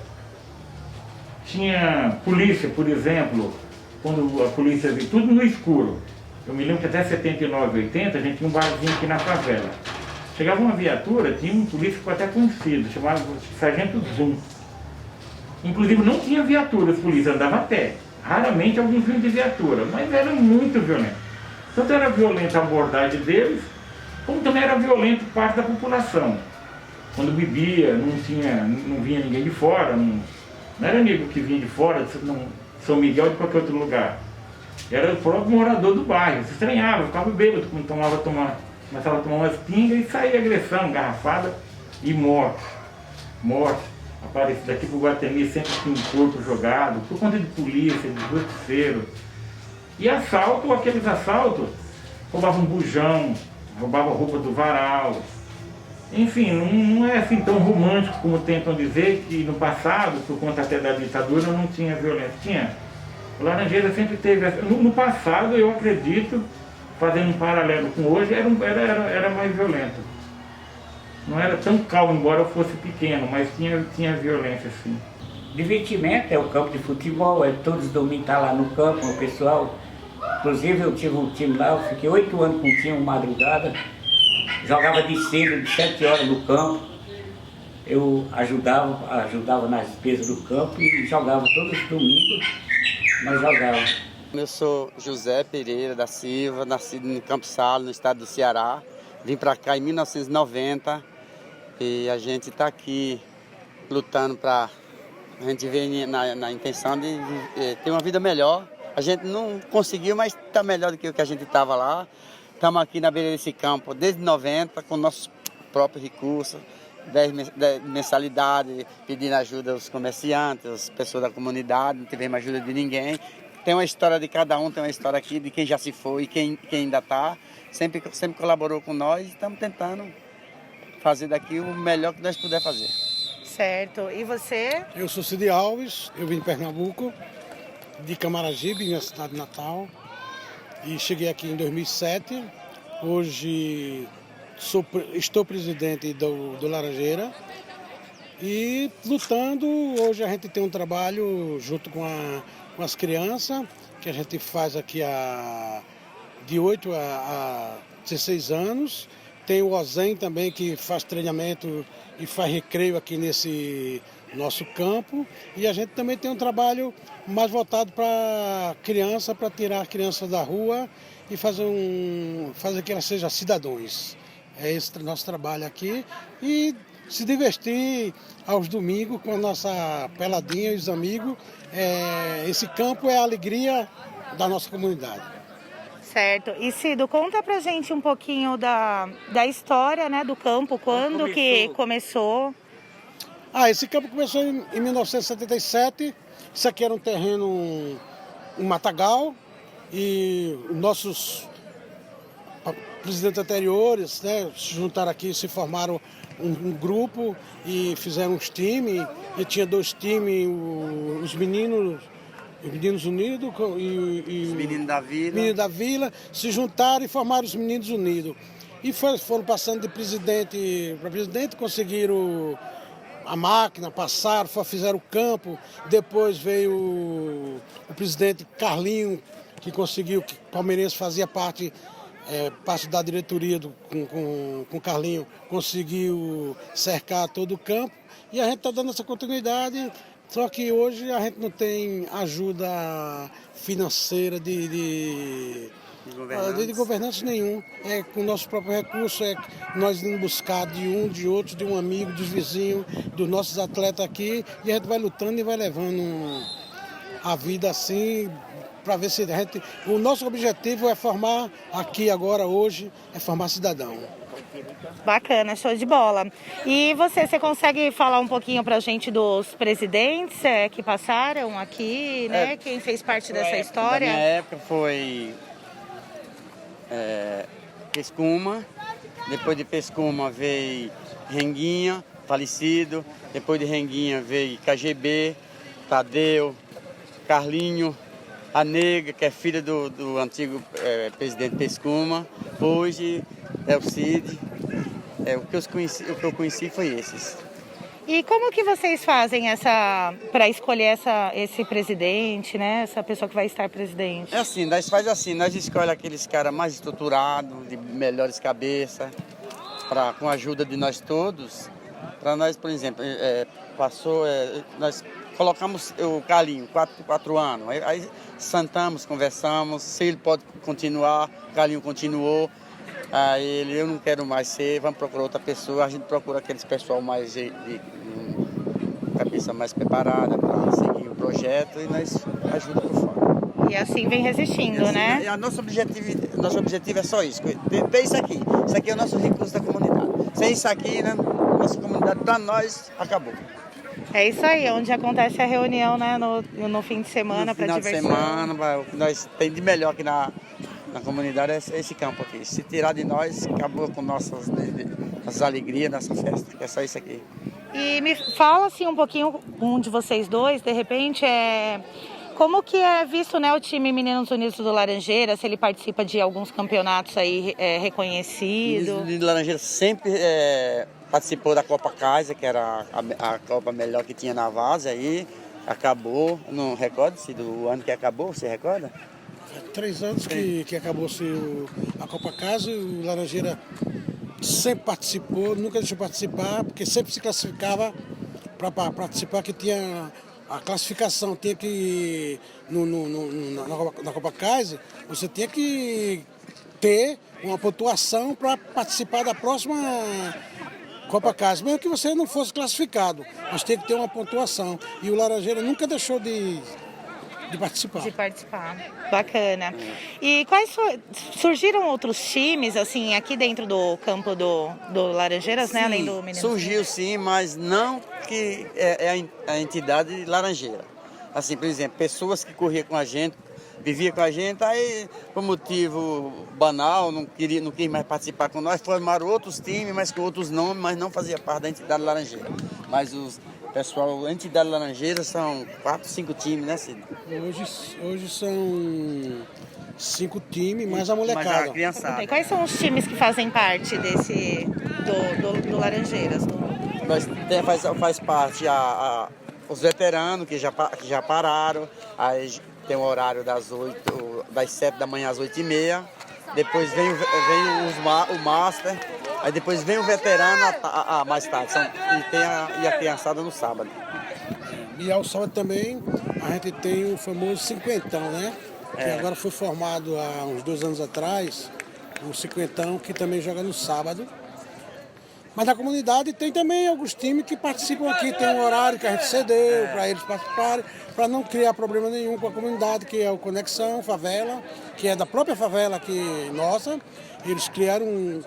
tinha polícia, por exemplo, quando a polícia veio tudo no escuro. Eu me lembro que até 79, 80, a gente tinha um barzinho aqui na favela. Chegava uma viatura, tinha um polícia que ficou até conhecido, chamado Sargento Zum. Inclusive não tinha viatura, as polícias andavam a pé. Raramente alguém vinha de viatura, mas era muito violento. Tanto era violenta a abordagem deles, como também era violento parte da população. Quando bebia, não vinha ninguém de fora, não era nego que vinha de fora, de São Miguel ou de qualquer outro lugar. Era o próprio morador do bairro, se estranhava, ficava bêbado, começava a tomar umas pingas e saía agressão, garrafada e morte. Aparece daqui para o Guatemi sempre tinha um corpo jogado, por conta de polícia, de justiceiro. E assalto, aqueles assaltos, roubavam bujão, roubavam roupa do varal. Enfim, não é assim tão romântico como tentam dizer que no passado, por conta até da ditadura, não tinha violência. Tinha. O Laranjeira sempre teve. No passado, eu acredito, fazendo um paralelo com hoje, era mais violento. Não era tão calmo, embora eu fosse pequeno, mas tinha violência, sim. Divertimento é o campo de futebol, todos os domingos tá lá no campo, o pessoal. Inclusive eu tive um time lá, eu fiquei 8 anos com um time, madrugada. Jogava de cedo, de 7 horas no campo. Eu ajudava nas despesas do campo e jogava todos os domingos, nós jogávamos. Eu sou José Pereira da Silva, nascido em Campos Sales, no estado do Ceará. Vim para cá em 1990 e a gente está aqui lutando para a gente ver na intenção de ter uma vida melhor. A gente não conseguiu, mas está melhor do que o que a gente estava lá. Estamos aqui na beira desse campo desde 90, com nossos próprios recursos, 10 mensalidades, pedindo ajuda aos comerciantes, às pessoas da comunidade, não tivemos ajuda de ninguém. Tem uma história de cada um, tem uma história aqui de quem já se foi e quem ainda está. Sempre colaborou com nós e estamos tentando fazer daqui o melhor que nós puder fazer. Certo. E você? Eu sou Cid Alves, eu vim de Pernambuco, de Camaragibe, minha cidade natal. E cheguei aqui em 2007. Hoje estou presidente do Laranjeira e lutando. Hoje a gente tem um trabalho junto com as crianças, que a gente faz aqui de 8 a 16 anos. Tem o OZEM também, que faz treinamento e faz recreio aqui nesse nosso campo. E a gente também tem um trabalho mais voltado para criança, para tirar crianças da rua e fazer que elas sejam cidadãos. É esse nosso trabalho aqui. E se divertir aos domingos com a nossa peladinha e os amigos. Esse campo é a alegria da nossa comunidade. Certo. E Cido, conta pra gente um pouquinho da história, né, do campo, quando que começou? Esse campo começou em 1977. Isso aqui era um terreno, um matagal, e nossos presidentes anteriores, né, se juntaram aqui, se formaram um grupo e fizeram uns times, e tinha 2 times, os Meninos Unidos e os Meninos da Vila. Meninos da Vila se juntaram e formaram os Meninos Unidos. E foram passando de presidente para presidente, conseguiram a máquina, passaram, fizeram o campo. Depois veio o presidente Carlinho, que conseguiu, que o palmeirense fazia parte da diretoria com o Carlinho, conseguiu cercar todo o campo. E a gente está dando essa continuidade. Só que hoje a gente não tem ajuda financeira de governantes nenhum. É com o nosso próprio recurso, nós indo buscar de outro, de um amigo, dos vizinhos, dos nossos atletas aqui, e a gente vai lutando e vai levando a vida assim, para ver se a gente... O nosso objetivo é formar aqui agora, hoje, é formar cidadão. Bacana, show de bola. E você consegue falar um pouquinho pra gente dos presidentes que passaram aqui, né? Quem fez parte dessa história? Na minha época foi Pescuma, depois de Pescuma veio Renguinha, falecido, depois de Renguinha veio KGB, Tadeu, Carlinho, a Nega, que é filha do antigo presidente Pescuma, hoje é o Cid. O que eu conheci foi esses. E como que vocês fazem para escolher esse presidente, né? Essa pessoa que vai estar presidente? É assim, nós escolhemos aqueles caras mais estruturados, de melhores cabeças, com a ajuda de nós todos. Para nós, por exemplo, nós colocamos o Carlinho, 4 anos, aí sentamos, conversamos, se ele pode continuar, o Carlinho continuou. Aí eu não quero mais ser, vamos procurar outra pessoa, a gente procura aqueles pessoal mais de cabeça mais preparada para seguir o projeto e nós ajuda por fora. E assim vem resistindo, assim, né? Nosso objetivo é só isso, ter isso aqui. Isso aqui é o nosso recurso da comunidade. Sem isso aqui, né, nossa comunidade, para nós, acabou. É isso aí, onde acontece a reunião, né, no fim de semana para diversão. No final de semana, nós tem de melhor aqui na comunidade é esse campo aqui. Se tirar de nós, acabou com nossas alegrias, nossa festa, que é só isso aqui. E me fala assim um pouquinho, um de vocês dois, de repente, como que é visto, né, o time Meninos Unidos do Laranjeira, se ele participa de alguns campeonatos aí reconhecidos? O Unidos do Laranjeira sempre participou da Copa Kaiser, que era a Copa melhor que tinha na Várzea, aí acabou, não recorda-se do ano que acabou, você recorda? 3 anos que acabou-se a Copa Casa, o Laranjeira sempre participou, nunca deixou participar, porque sempre se classificava para participar, que tinha a classificação, tinha que, na Copa Casa, você tinha que ter uma pontuação para participar da próxima Copa Casa, mesmo que você não fosse classificado, mas tem que ter uma pontuação. E o Laranjeira nunca deixou de participar. De participar. Bacana. E surgiram outros times, assim, aqui dentro do campo do Laranjeiras, né? Além do Meninos? Surgiu sim, mas não que é a entidade Laranjeira. Assim, por exemplo, pessoas que corriam com a gente, viviam com a gente, aí por motivo banal, não quis mais participar com nós, formaram outros times, mas com outros nomes, mas não fazia parte da entidade Laranjeira. Mas pessoal, a entidade Laranjeira são 4, 5 times, né, Cid? Hoje são 5 times, mais a molecada. Mais a criançada. Quais são os times que fazem parte do Laranjeiras? Nós faz parte os veteranos que já pararam, aí tem o horário das 7 da manhã às 8h30, depois vem o Master, aí depois vem o veterano mais tarde, e a criançada no sábado. E ao sábado também a gente tem o famoso cinquentão, né? Que agora foi formado há uns 2 anos atrás, um cinquentão que também joga no sábado. Mas na comunidade tem também alguns times que participam aqui, tem um horário que a gente cedeu para eles participarem, para não criar problema nenhum com a comunidade, que é o Conexão Favela, que é da própria favela aqui nossa. Eles criaram um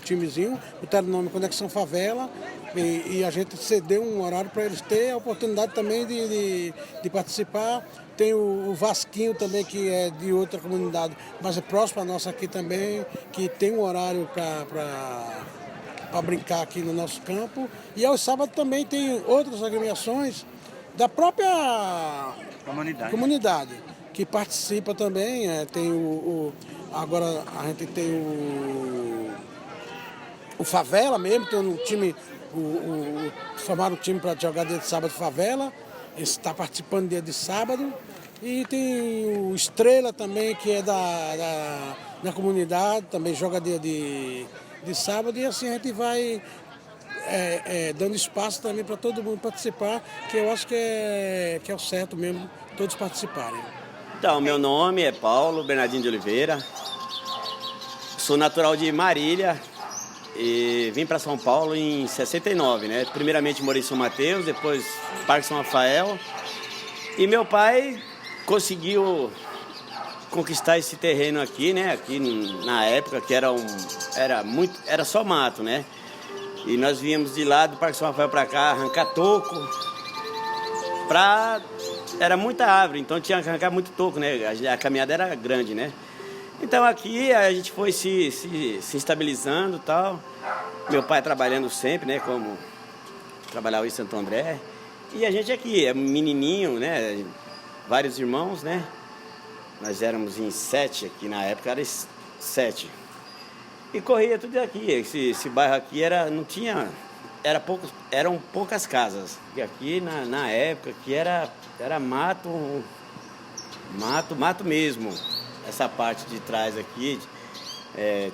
timezinho, botaram o nome Conexão Favela, e a gente cedeu um horário para eles terem a oportunidade também de participar. Tem o Vasquinho também, que é de outra comunidade, mas é próximo à nossa aqui também, que tem um horário para brincar aqui no nosso campo. E aos sábados também tem outras agremiações da própria comunidade que participa também. Tem agora a gente tem o Favela mesmo, tem um time, formaram um time para jogar dia de sábado Favela, esse está participando dia de sábado. E tem o Estrela também, que é da comunidade, também joga dia de sábado, e assim a gente vai dando espaço também para todo mundo participar, que eu acho que é o certo mesmo, todos participarem. Então, meu nome é Paulo Bernardino de Oliveira, sou natural de Marília e vim para São Paulo em 69, né? Primeiramente morei em São Mateus, depois Parque São Rafael, e meu pai conseguiu conquistar esse terreno aqui, né? Aqui na época que era só mato, né? E nós viemos de lá do Parque São Rafael para cá arrancar toco, era muita árvore, então tinha que arrancar muito toco, né? A caminhada era grande, né? Então aqui a gente foi se estabilizando e tal. Meu pai trabalhando sempre, né? Como trabalhava em Santo André. E a gente aqui, menininho, né? Vários irmãos, né? Nós éramos em 7 aqui, na época era 7. E corria tudo aqui. Esse bairro aqui eram poucas casas. E aqui na época que era mato mesmo. Essa parte de trás aqui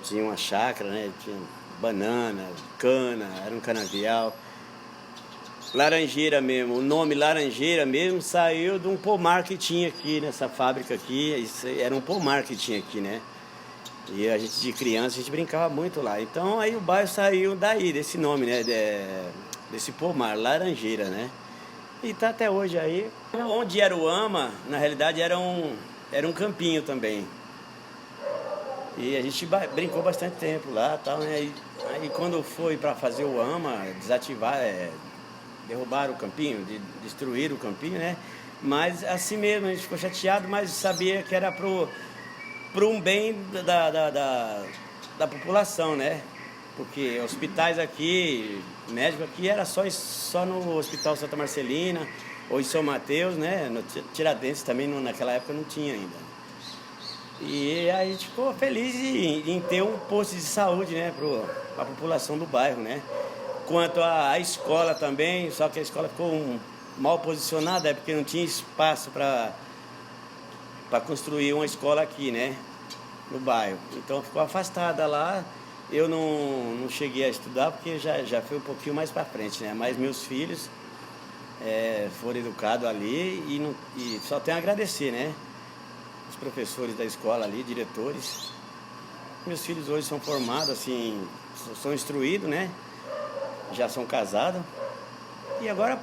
tinha uma chácara, né? Tinha banana, cana, era um canavial. Laranjeira mesmo, o nome Laranjeira mesmo saiu de um pomar que tinha aqui nessa fábrica aqui. Isso era um pomar que tinha aqui, né? E a gente de criança, a gente brincava muito lá. Então aí o bairro saiu daí, desse nome, né? Desse pomar, Laranjeira, né? E tá até hoje aí. Onde era o AMA, na realidade era um campinho também. E a gente brincou bastante tempo lá, tal, né? Aí quando foi para fazer o AMA, desativar, derrubaram o campinho, destruíram o campinho, né? Mas assim mesmo, a gente ficou chateado, mas sabia que era pro um bem da população, né? Porque hospitais aqui, médico aqui, era só no Hospital Santa Marcelina ou em São Mateus, né? No Tiradentes também, naquela época, não tinha ainda. E a gente ficou feliz em ter um posto de saúde, né? Para a população do bairro, né? Quanto à escola também, só que a escola ficou mal posicionada, porque não tinha espaço para construir uma escola aqui, né, no bairro. Então ficou afastada lá. Eu não cheguei a estudar porque já foi um pouquinho mais para frente, né? Mas meus filhos foram educados ali e só tenho a agradecer, né? Os professores da escola ali, diretores. Meus filhos hoje são formados, assim, são instruídos, né? Já são casados. E agora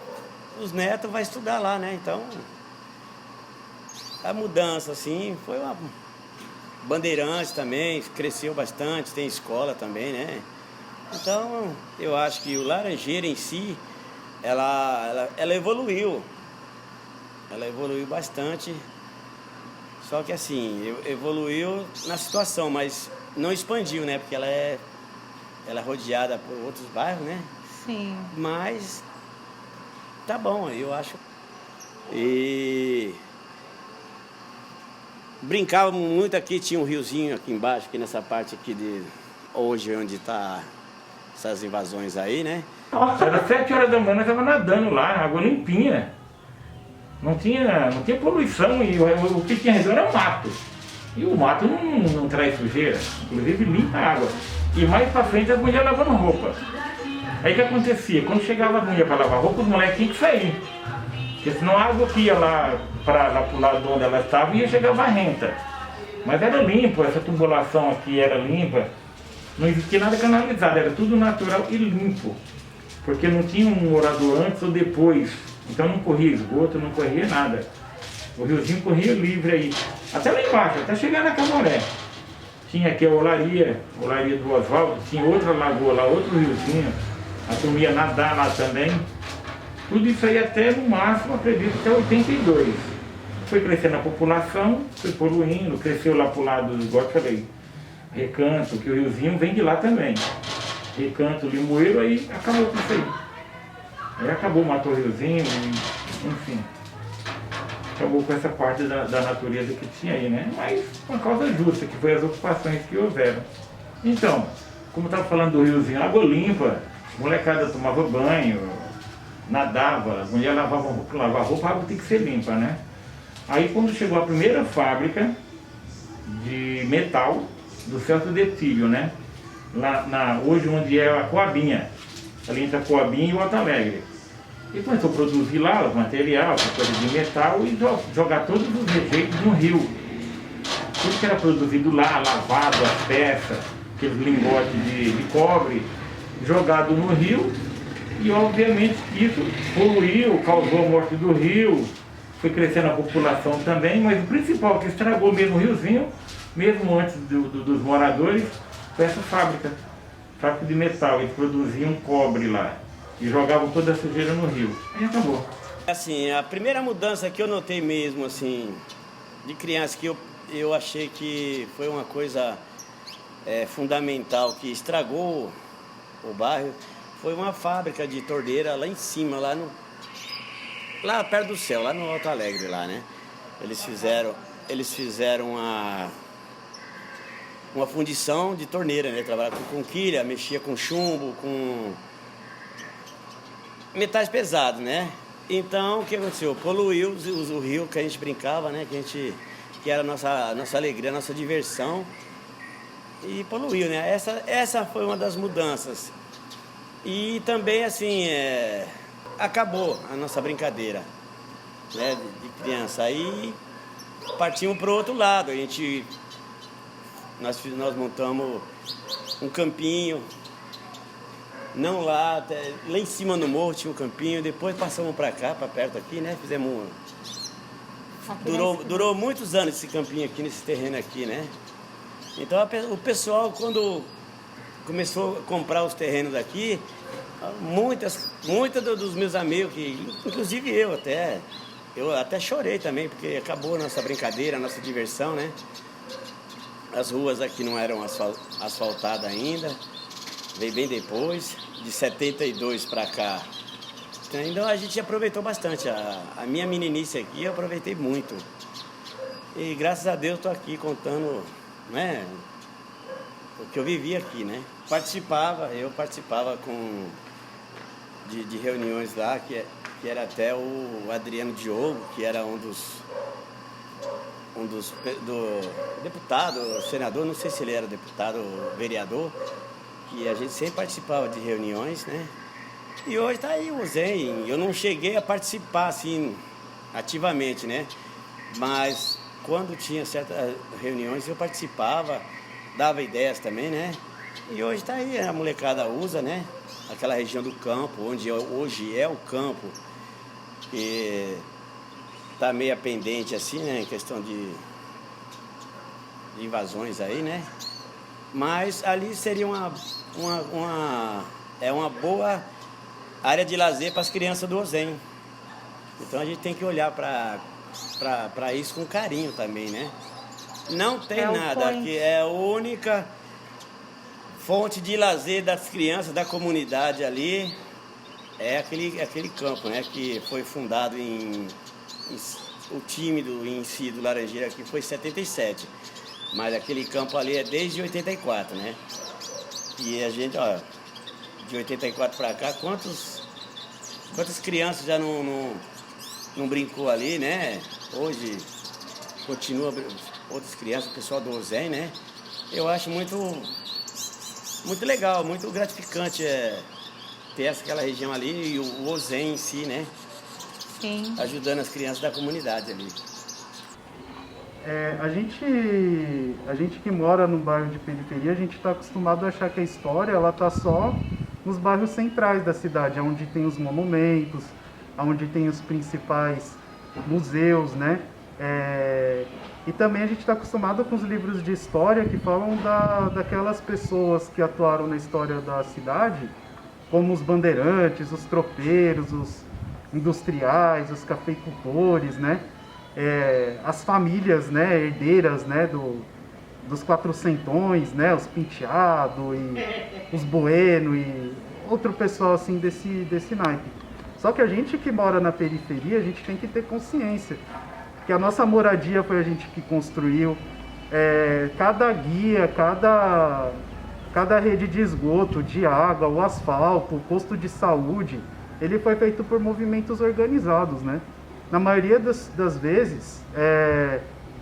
os netos vão estudar lá, né? Então a mudança, assim, foi uma... Bandeirantes também, cresceu bastante, tem escola também, né? Então, eu acho que o Laranjeira em si, ela evoluiu. Ela evoluiu bastante. Só que assim, evoluiu na situação, mas não expandiu, né? Porque ela é rodeada por outros bairros, né? Sim. Mas tá bom, eu acho. E brincávamos muito aqui, tinha um riozinho aqui embaixo, aqui nessa parte aqui de hoje, onde está essas invasões aí, né? Nossa, era 7 horas da manhã, nós estávamos nadando lá, água limpinha. Não tinha poluição e o que tinha redor era mato. E o mato não traz sujeira, inclusive limpa a água. E mais pra frente as mulheres lavando roupa. Aí o que acontecia? Quando chegava a mulher para lavar roupa, os moleques tinham que sair. Porque senão a água que ia lá pro lado onde ela estava ia chegar barrenta. Mas era limpo, essa tubulação aqui era limpa. Não existia nada canalizado, era tudo natural e limpo. Porque não tinha um morador antes ou depois. Então não corria esgoto, não corria nada. O riozinho corria livre aí. Até lá embaixo, até chegar na Camoré. Tinha aqui a olaria do Oswaldo, tinha outra lagoa lá, outro riozinho. A turma ia nadar lá também. Tudo isso aí até no máximo, acredito, até 82. Foi crescendo a população, foi poluindo, cresceu lá pro lado, igual eu falei, Recanto, que o riozinho vem de lá também. Recanto, Limoeiro, aí acabou com isso aí. Aí acabou, matou o riozinho, enfim. Acabou com essa parte da natureza que tinha aí, né? Mas por causa justa, que foi as ocupações que houveram. Então, como eu estava falando do riozinho, água limpa, molecada tomava banho, nadava, as mulheres lavavam roupa, a água tem que ser limpa, né? Aí quando chegou a primeira fábrica de metal do Celso Detílio, né? Lá hoje onde é a Coabinha, ali entre a Coabinha e o Alto Alegre. E começou a produzir lá o material, coisa de metal e jogar todos os rejeitos no rio. Tudo que era produzido lá, lavado, as peças, aqueles lingotes de cobre, jogado no rio. E obviamente isso poluiu, causou a morte do rio, foi crescendo a população também, mas o principal que estragou mesmo o riozinho, mesmo antes dos moradores, foi essa fábrica de metal. Eles produziam cobre lá e jogavam toda a sujeira no rio. Aí acabou. Assim, a primeira mudança que eu notei mesmo, assim, de criança, que eu achei que foi uma coisa fundamental, que estragou o bairro, foi uma fábrica de torneira lá em cima, lá perto do céu, lá no Alto Alegre, lá, né? Eles fizeram uma fundição de torneira, né? Trabalhava com quilha, mexia com chumbo, com metais pesados, né? Então, o que aconteceu? Poluiu o rio que a gente brincava, né? Que era a nossa alegria, a nossa diversão. E poluiu, né? Essa foi uma das mudanças. E também, assim, acabou a nossa brincadeira, né? De criança. Aí partimos para o outro lado. Nós montamos um campinho. Não lá em cima no morro tinha um campinho, depois passamos para cá, para perto aqui, né? Fizemos durou muitos anos esse campinho aqui, nesse terreno aqui, né? Então o pessoal, quando começou a comprar os terrenos aqui, muitas dos meus amigos, inclusive eu até chorei também, porque acabou a nossa brincadeira, a nossa diversão, né? As ruas aqui não eram asfaltadas ainda, veio bem depois, de 72 para cá. Então a gente aproveitou bastante. A minha meninice aqui eu aproveitei muito. E graças a Deus estou aqui contando, né, o que eu vivi aqui, né? Eu participava de reuniões lá, que era até o Adriano Diogo, que era um dos deputado, senador, não sei se ele era deputado ou vereador, que a gente sempre participava de reuniões, né? E hoje está aí o Zen. Eu não cheguei a participar assim ativamente, né? Mas quando tinha certas reuniões eu participava, dava ideias também, né? E hoje está aí, a molecada usa, né? Aquela região do campo, onde hoje é o campo, que está meio pendente assim, né? Em questão de invasões aí, né? Mas ali seria uma boa área de lazer para as crianças do Ozen. Então a gente tem que olhar para isso com carinho também, né? Não tem nada, aqui é a única fonte de lazer das crianças, da comunidade ali, é aquele campo, né? Que foi fundado em o time em si do Laranjeira aqui foi 77. Mas aquele campo ali é desde 84, né? E a gente, ó, de 84 para cá, quantas crianças já não brincou ali, né? Hoje continua outras crianças, o pessoal do Ozen, né? Eu acho muito legal, muito gratificante ter aquela região ali e o Ozen em si, né? Sim. Ajudando as crianças da comunidade ali. A gente que mora no bairro de periferia, a gente está acostumado a achar que a história ela está só nos bairros centrais da cidade, onde tem os monumentos, onde tem os principais museus, né? E também a gente está acostumado com os livros de história que falam daquelas pessoas que atuaram na história da cidade, como os bandeirantes, os tropeiros, os industriais, os cafeicultores, né? As famílias, né, herdeiras, né, dos quatrocentões, né, os Penteado e os Bueno e outro pessoal assim desse naipe. Só que a gente que mora na periferia, a gente tem que ter consciência que a nossa moradia foi a gente que construiu, cada guia, cada rede de esgoto, de água, o asfalto, o posto de saúde, ele foi feito por movimentos organizados, né? Na maioria das vezes,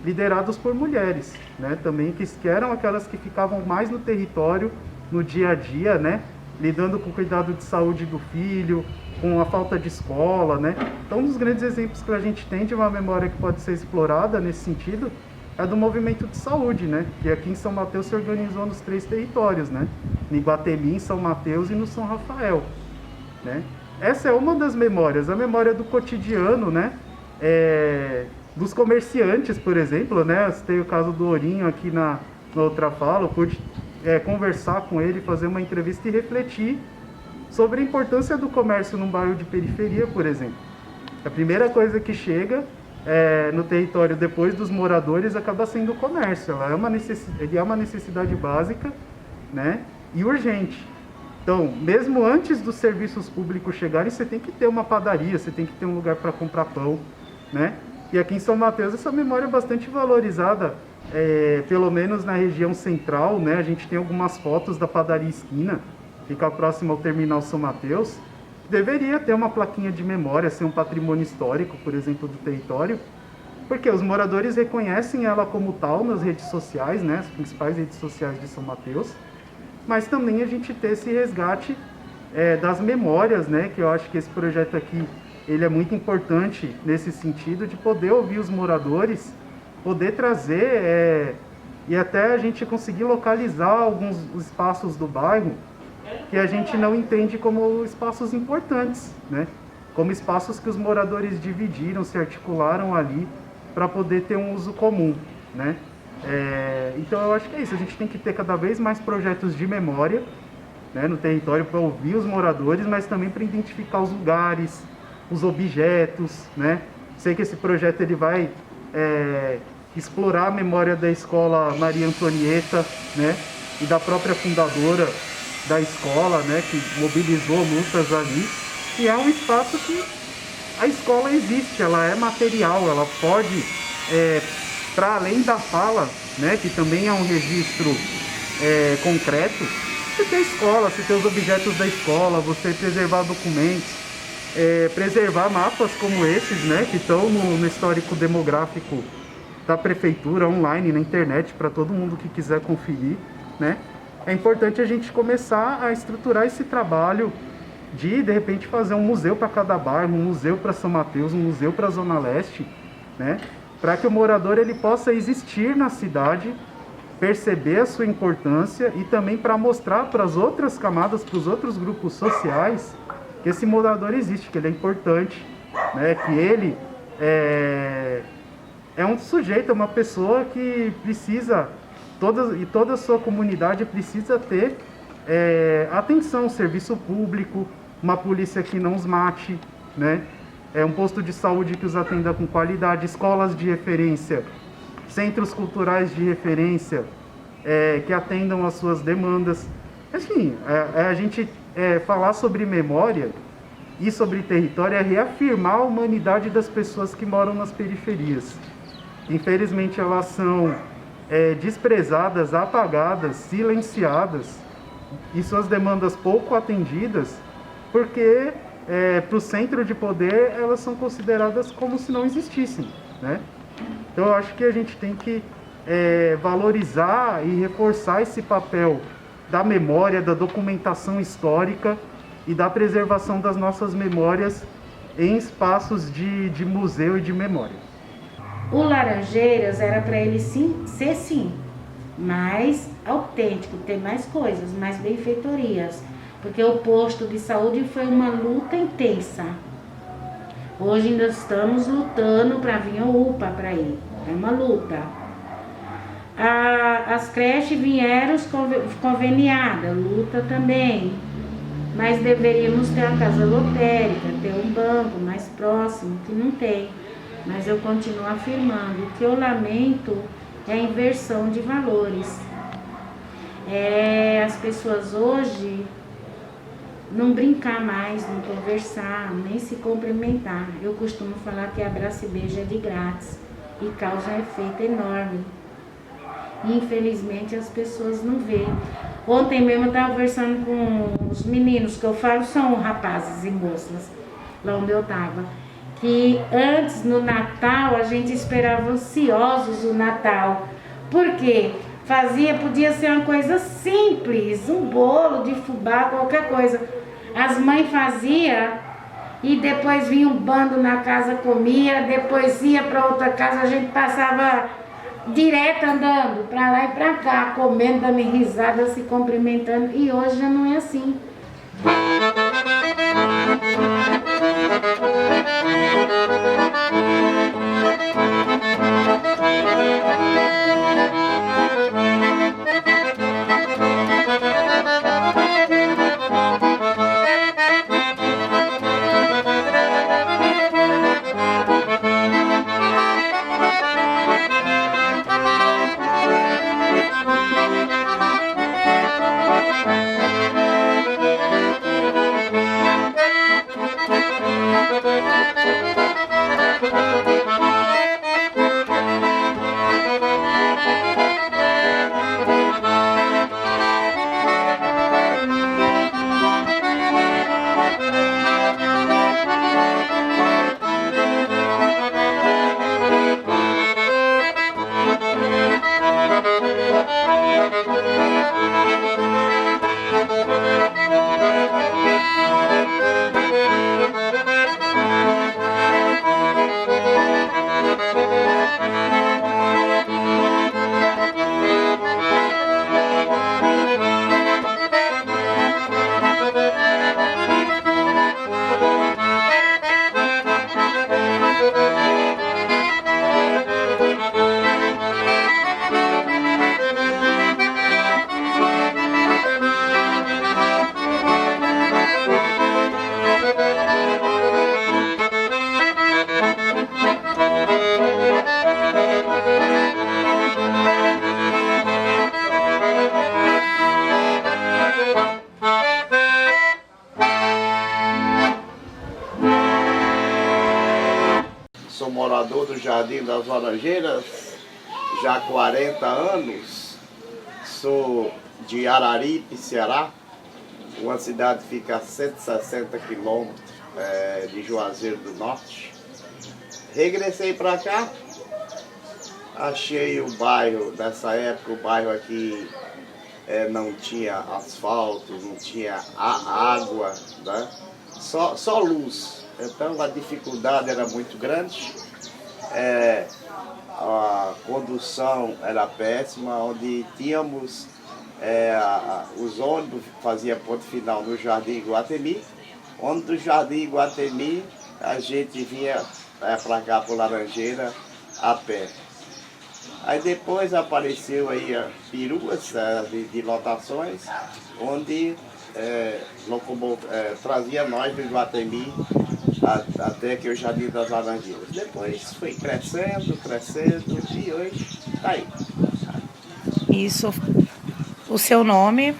liderados por mulheres, né? Também que eram aquelas que ficavam mais no território, no dia a dia, né? Lidando com o cuidado de saúde do filho, com a falta de escola, né? Então, um dos grandes exemplos que a gente tem de uma memória que pode ser explorada nesse sentido é do movimento de saúde, né? Que aqui em São Mateus se organizou nos 3 territórios, né? Em Iguatemi, em São Mateus e no São Rafael, né? Essa é uma das memórias, a memória do cotidiano, né? Dos comerciantes, por exemplo, né? Tem o caso do Ourinho aqui na outra fala, eu pude conversar com ele, fazer uma entrevista e refletir sobre a importância do comércio num bairro de periferia, por exemplo. A primeira coisa que chega no território depois dos moradores acaba sendo o comércio. Ele é uma necessidade básica, né? E urgente. Então, mesmo antes dos serviços públicos chegarem, você tem que ter uma padaria, você tem que ter um lugar para comprar pão, né? E aqui em São Mateus essa memória é bastante valorizada, pelo menos na região central, né? A gente tem algumas fotos da padaria Esquina, fica próximo ao terminal São Mateus. Deveria ter uma plaquinha de memória, ser um patrimônio histórico, por exemplo, do território, porque os moradores reconhecem ela como tal nas redes sociais, né? As principais redes sociais de São Mateus. Mas também a gente ter esse resgate das memórias, né? Que eu acho que esse projeto aqui ele é muito importante nesse sentido de poder ouvir os moradores, poder trazer e até a gente conseguir localizar alguns espaços do bairro que a gente não entende como espaços importantes, né? Como espaços que os moradores dividiram, se articularam ali para poder ter um uso comum, né? Então eu acho que é isso, a gente tem que ter cada vez mais projetos de memória, né, no território para ouvir os moradores, mas também para identificar os lugares, os objetos, né? Sei que esse projeto ele vai explorar a memória da escola Maria Antonieta, né, e da própria fundadora da escola, né, que mobilizou lutas ali, e é um espaço que a escola existe, ela é material, ela pode para além da fala, né, que também é um registro concreto, você tem a escola, você tem os objetos da escola, você preservar documentos, preservar mapas como esses, né, que estão no histórico demográfico da prefeitura, online, na internet, para todo mundo que quiser conferir, né. É importante a gente começar a estruturar esse trabalho de repente, fazer um museu para cada bairro, um museu para São Mateus, um museu para a Zona Leste, né? Para que o morador ele possa existir na cidade, perceber a sua importância e também para mostrar para as outras camadas, para os outros grupos sociais, que esse morador existe, que ele é importante, né? Que ele é um sujeito, é uma pessoa que precisa, toda a sua comunidade precisa ter atenção, serviço público, uma polícia que não os mate, né? Um posto de saúde que os atenda com qualidade, escolas de referência, centros culturais de referência, que atendam às suas demandas. Assim, a gente falar sobre memória e sobre território é reafirmar a humanidade das pessoas que moram nas periferias. Infelizmente elas são desprezadas, apagadas, silenciadas e suas demandas pouco atendidas, porque para o centro de poder elas são consideradas como se não existissem, né? Então eu acho que a gente tem que valorizar e reforçar esse papel da memória, da documentação histórica e da preservação das nossas memórias em espaços de museu e de memória. O Laranjeiras era para ele ser sim, mais autêntico, ter mais coisas, mais benfeitorias, porque o posto de saúde foi uma luta intensa. Hoje ainda estamos lutando para vir a UPA para ir, é uma luta. As creches vieram conveniadas, luta também, mas deveríamos ter a casa lotérica, ter um banco mais próximo, que não tem. Mas eu continuo afirmando que eu lamento é a inversão de valores. As pessoas hoje não brincar mais, não conversar, nem se cumprimentar. Eu costumo falar que abraço e beijo é de grátis e causa um efeito enorme. E, infelizmente as pessoas não veem. Ontem mesmo eu estava conversando com os meninos, que eu falo são rapazes e moças, lá onde eu estava, que antes, no Natal, a gente esperava ansiosos o Natal. Por quê? Podia ser uma coisa simples, um bolo de fubá, qualquer coisa. As mães faziam e depois vinha um bando na casa, comia, depois ia para outra casa, a gente passava direto andando para lá e para cá, comendo, dando risada, se cumprimentando. E hoje já não é assim. Sou morador do Jardim das Laranjeiras já há 40 anos. Sou de Araripe, Ceará, uma cidade que fica a 160 quilômetros de Juazeiro do Norte. Regressei para cá, achei o bairro, nessa época o bairro aqui não tinha asfalto, não tinha água, né? Só luz. Então a dificuldade era muito grande, a condução era péssima, onde tínhamos os ônibus faziam ponto final no Jardim Iguatemi, onde do Jardim Iguatemi a gente vinha para cá, para Laranjeira, a pé. Aí depois apareceu aí peruas de lotações, onde trazia nós do Iguatemi até que o Jardim das Laranjeiras. Depois foi crescendo e hoje está aí. Isso. O seu nome?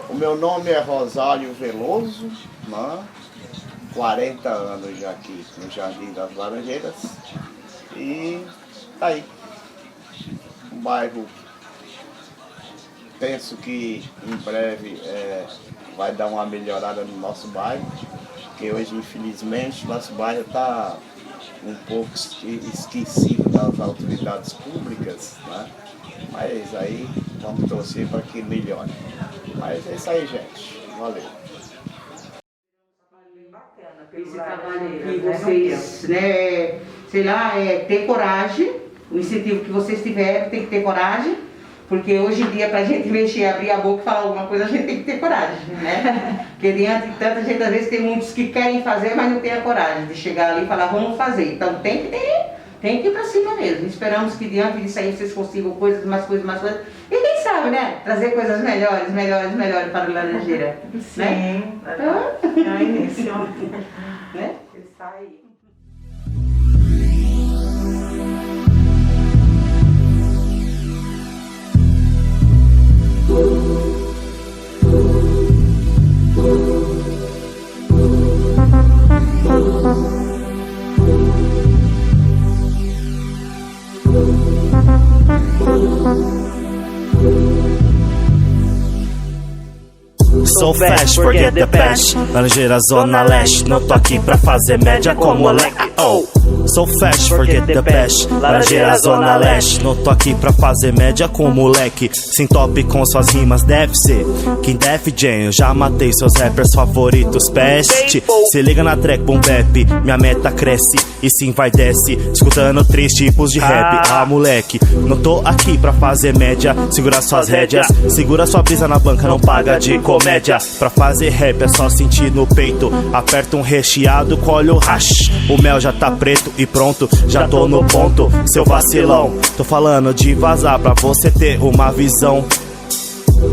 O meu nome é Rosário Veloso, né? 40 anos já aqui no Jardim das Laranjeiras. E tá aí. Um bairro, penso que em breve vai dar uma melhorada no nosso bairro, porque hoje, infelizmente, nosso bairro está um pouco esquecido das autoridades públicas, né? Mas aí vamos torcer para que melhore. Mas é isso aí, gente. Valeu. Esse trabalho que vocês, né, sei lá, ter coragem, o incentivo que vocês tiveram, tem que ter coragem, porque hoje em dia, para a gente mexer, abrir a boca e falar alguma coisa, a gente tem que ter coragem, né? Porque diante de tanta gente, às vezes tem muitos que querem fazer, mas não tem a coragem de chegar ali e falar, vamos fazer. Então tem que ir para cima mesmo. Esperamos que diante disso aí vocês consigam mais coisas. E quem sabe, né? Trazer coisas melhores para o Laranjeira. Sim, né? é o início. Né? Está aí. So fast, forget the past. Laranjeira, Zona Leste. Não tô aqui pra fazer média com moleque. Oh, so fast, forget the past. Laranjeira, Zona Leste. Não tô aqui pra fazer média com moleque. Sem top com suas rimas, deve ser King Def Jam. Eu já matei seus rappers favoritos. Peste, se liga na track boom bap. Minha meta cresce e sim vai desce. Escutando 3 tipos de rap. Ah, moleque, não tô aqui pra fazer média. Segura suas rédeas, segura sua brisa na banca, não paga de comédia. Pra fazer rap é só sentir no peito. Aperta um recheado, colhe o hash. O mel já tá preto e pronto, já tô no ponto, seu vacilão. Tô falando de vazar pra você ter uma visão.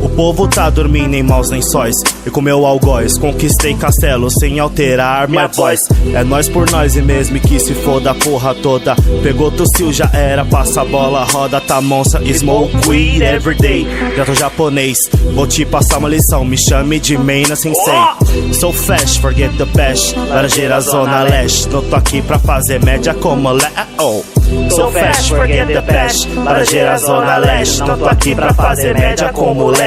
O povo tá dormindo em maus lençóis e com meu algoz conquistei castelo sem alterar minha voz. É nós por nós e mesmo que se foda a porra toda. Pegou, tossiu, já era, passa a bola, roda, tá monça. Smoke weed everyday, já tô japonês. Vou te passar uma lição, me chame de Meina Sensei. So fast, forget the past. Laranjeira, Zona Leste. Não tô aqui pra fazer média como oh. So fast, forget the past. Laranjeira, Zona Leste. Não tô aqui pra fazer média com moleque.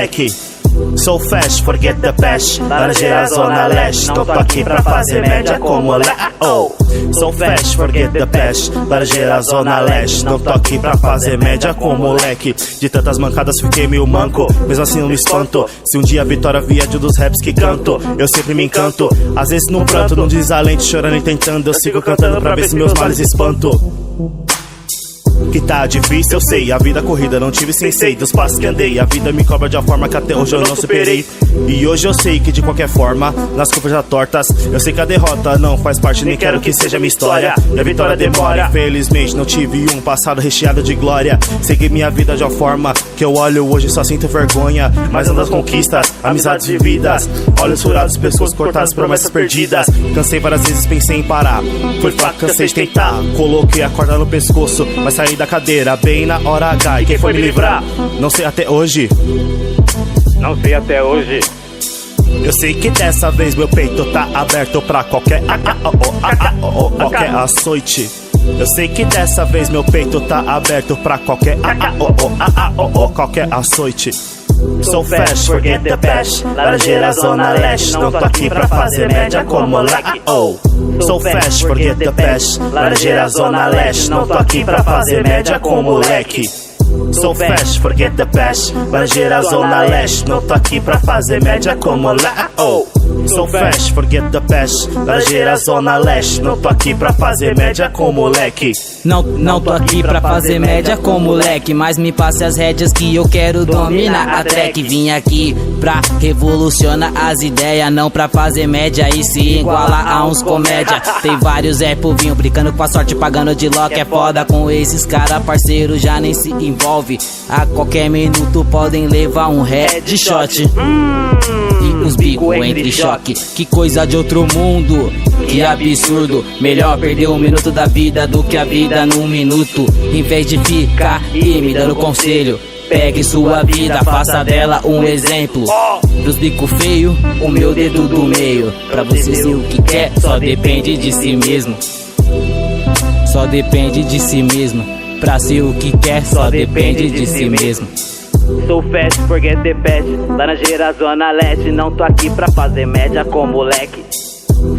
So fast, forget the past. Laranjeira, Zona Leste. Não tô aqui pra fazer média com moleque. Oh, so fast, forget the past. Laranjeira, Zona Leste. Não tô aqui pra fazer média com moleque. De tantas mancadas fiquei meio manco, mesmo assim não me espanto. Se um dia a vitória vier de um dos raps que canto, eu sempre me encanto. Às vezes num pranto, num desalento, chorando e tentando. Eu sigo cantando pra ver se meus males espanto. Que tá difícil, eu sei, a vida corrida não tive sensei. Dos passos que andei, a vida me cobra de uma forma que até hoje eu não superei. E hoje eu sei que de qualquer forma, nas curvas já tortas, eu sei que a derrota não faz parte, nem quero que seja minha história. E a vitória demora, infelizmente não tive um passado recheado de glória. Segui minha vida de uma forma que eu olho hoje e só sinto vergonha. Mas ando das conquistas, amizades vividas, olhos furados, pescoços cortados, promessas perdidas. Cansei várias vezes, pensei em parar, foi fraco, cansei de tentar. Coloquei a corda no pescoço, mas saí da cadeira bem na hora H. E quem foi me livrar? Não sei até hoje. Não sei até hoje. Eu sei que dessa vez meu peito tá aberto pra qualquer açoite. Eu sei que dessa vez meu peito tá aberto pra qualquer açoite. So fast, forget the past. Laranjeira, Zona Leste. Não tô aqui pra fazer média com moleque. Oh, so fast, forget the past. Laranjeira, Zona Leste. Não tô aqui pra fazer média com moleque. So fast, forget the past. Laranjeira, Zona Leste. Não tô aqui pra fazer média com moleque. Oh, so fast, forget the past. Laranjeira, Zona Leste. Não tô aqui pra fazer média com moleque. Não tô aqui pra fazer média com moleque, mas me passe as rédeas que eu quero dominar a track. Vim aqui pra revolucionar as ideias, não pra fazer média e se igualar a uns comédia. Tem vários vinho brincando com a sorte, pagando de lock. É foda com esses cara, parceiro já nem se envolve. A qualquer minuto podem levar um headshot. E os bicos entre choque. Que coisa de outro mundo, que absurdo. Melhor perder um minuto da vida do que a vida num minuto. Em vez de ficar e me dando conselho, Pegue sua vida, faça dela um exemplo. Pros bico feio, o meu dedo do meio. Pra você ser o que quer, só depende de si mesmo. Só depende de si mesmo. Pra ser o que quer, só depende de si mesmo. Sou fast, forget the best. Laranjeira, Zona Leste. Não tô aqui pra fazer média com moleque.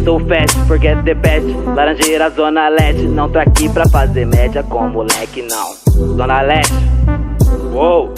Sou fast, forget the best. Laranjeira, Zona Leste. Não tô aqui pra fazer média com moleque, não. Zona Leste. Uou.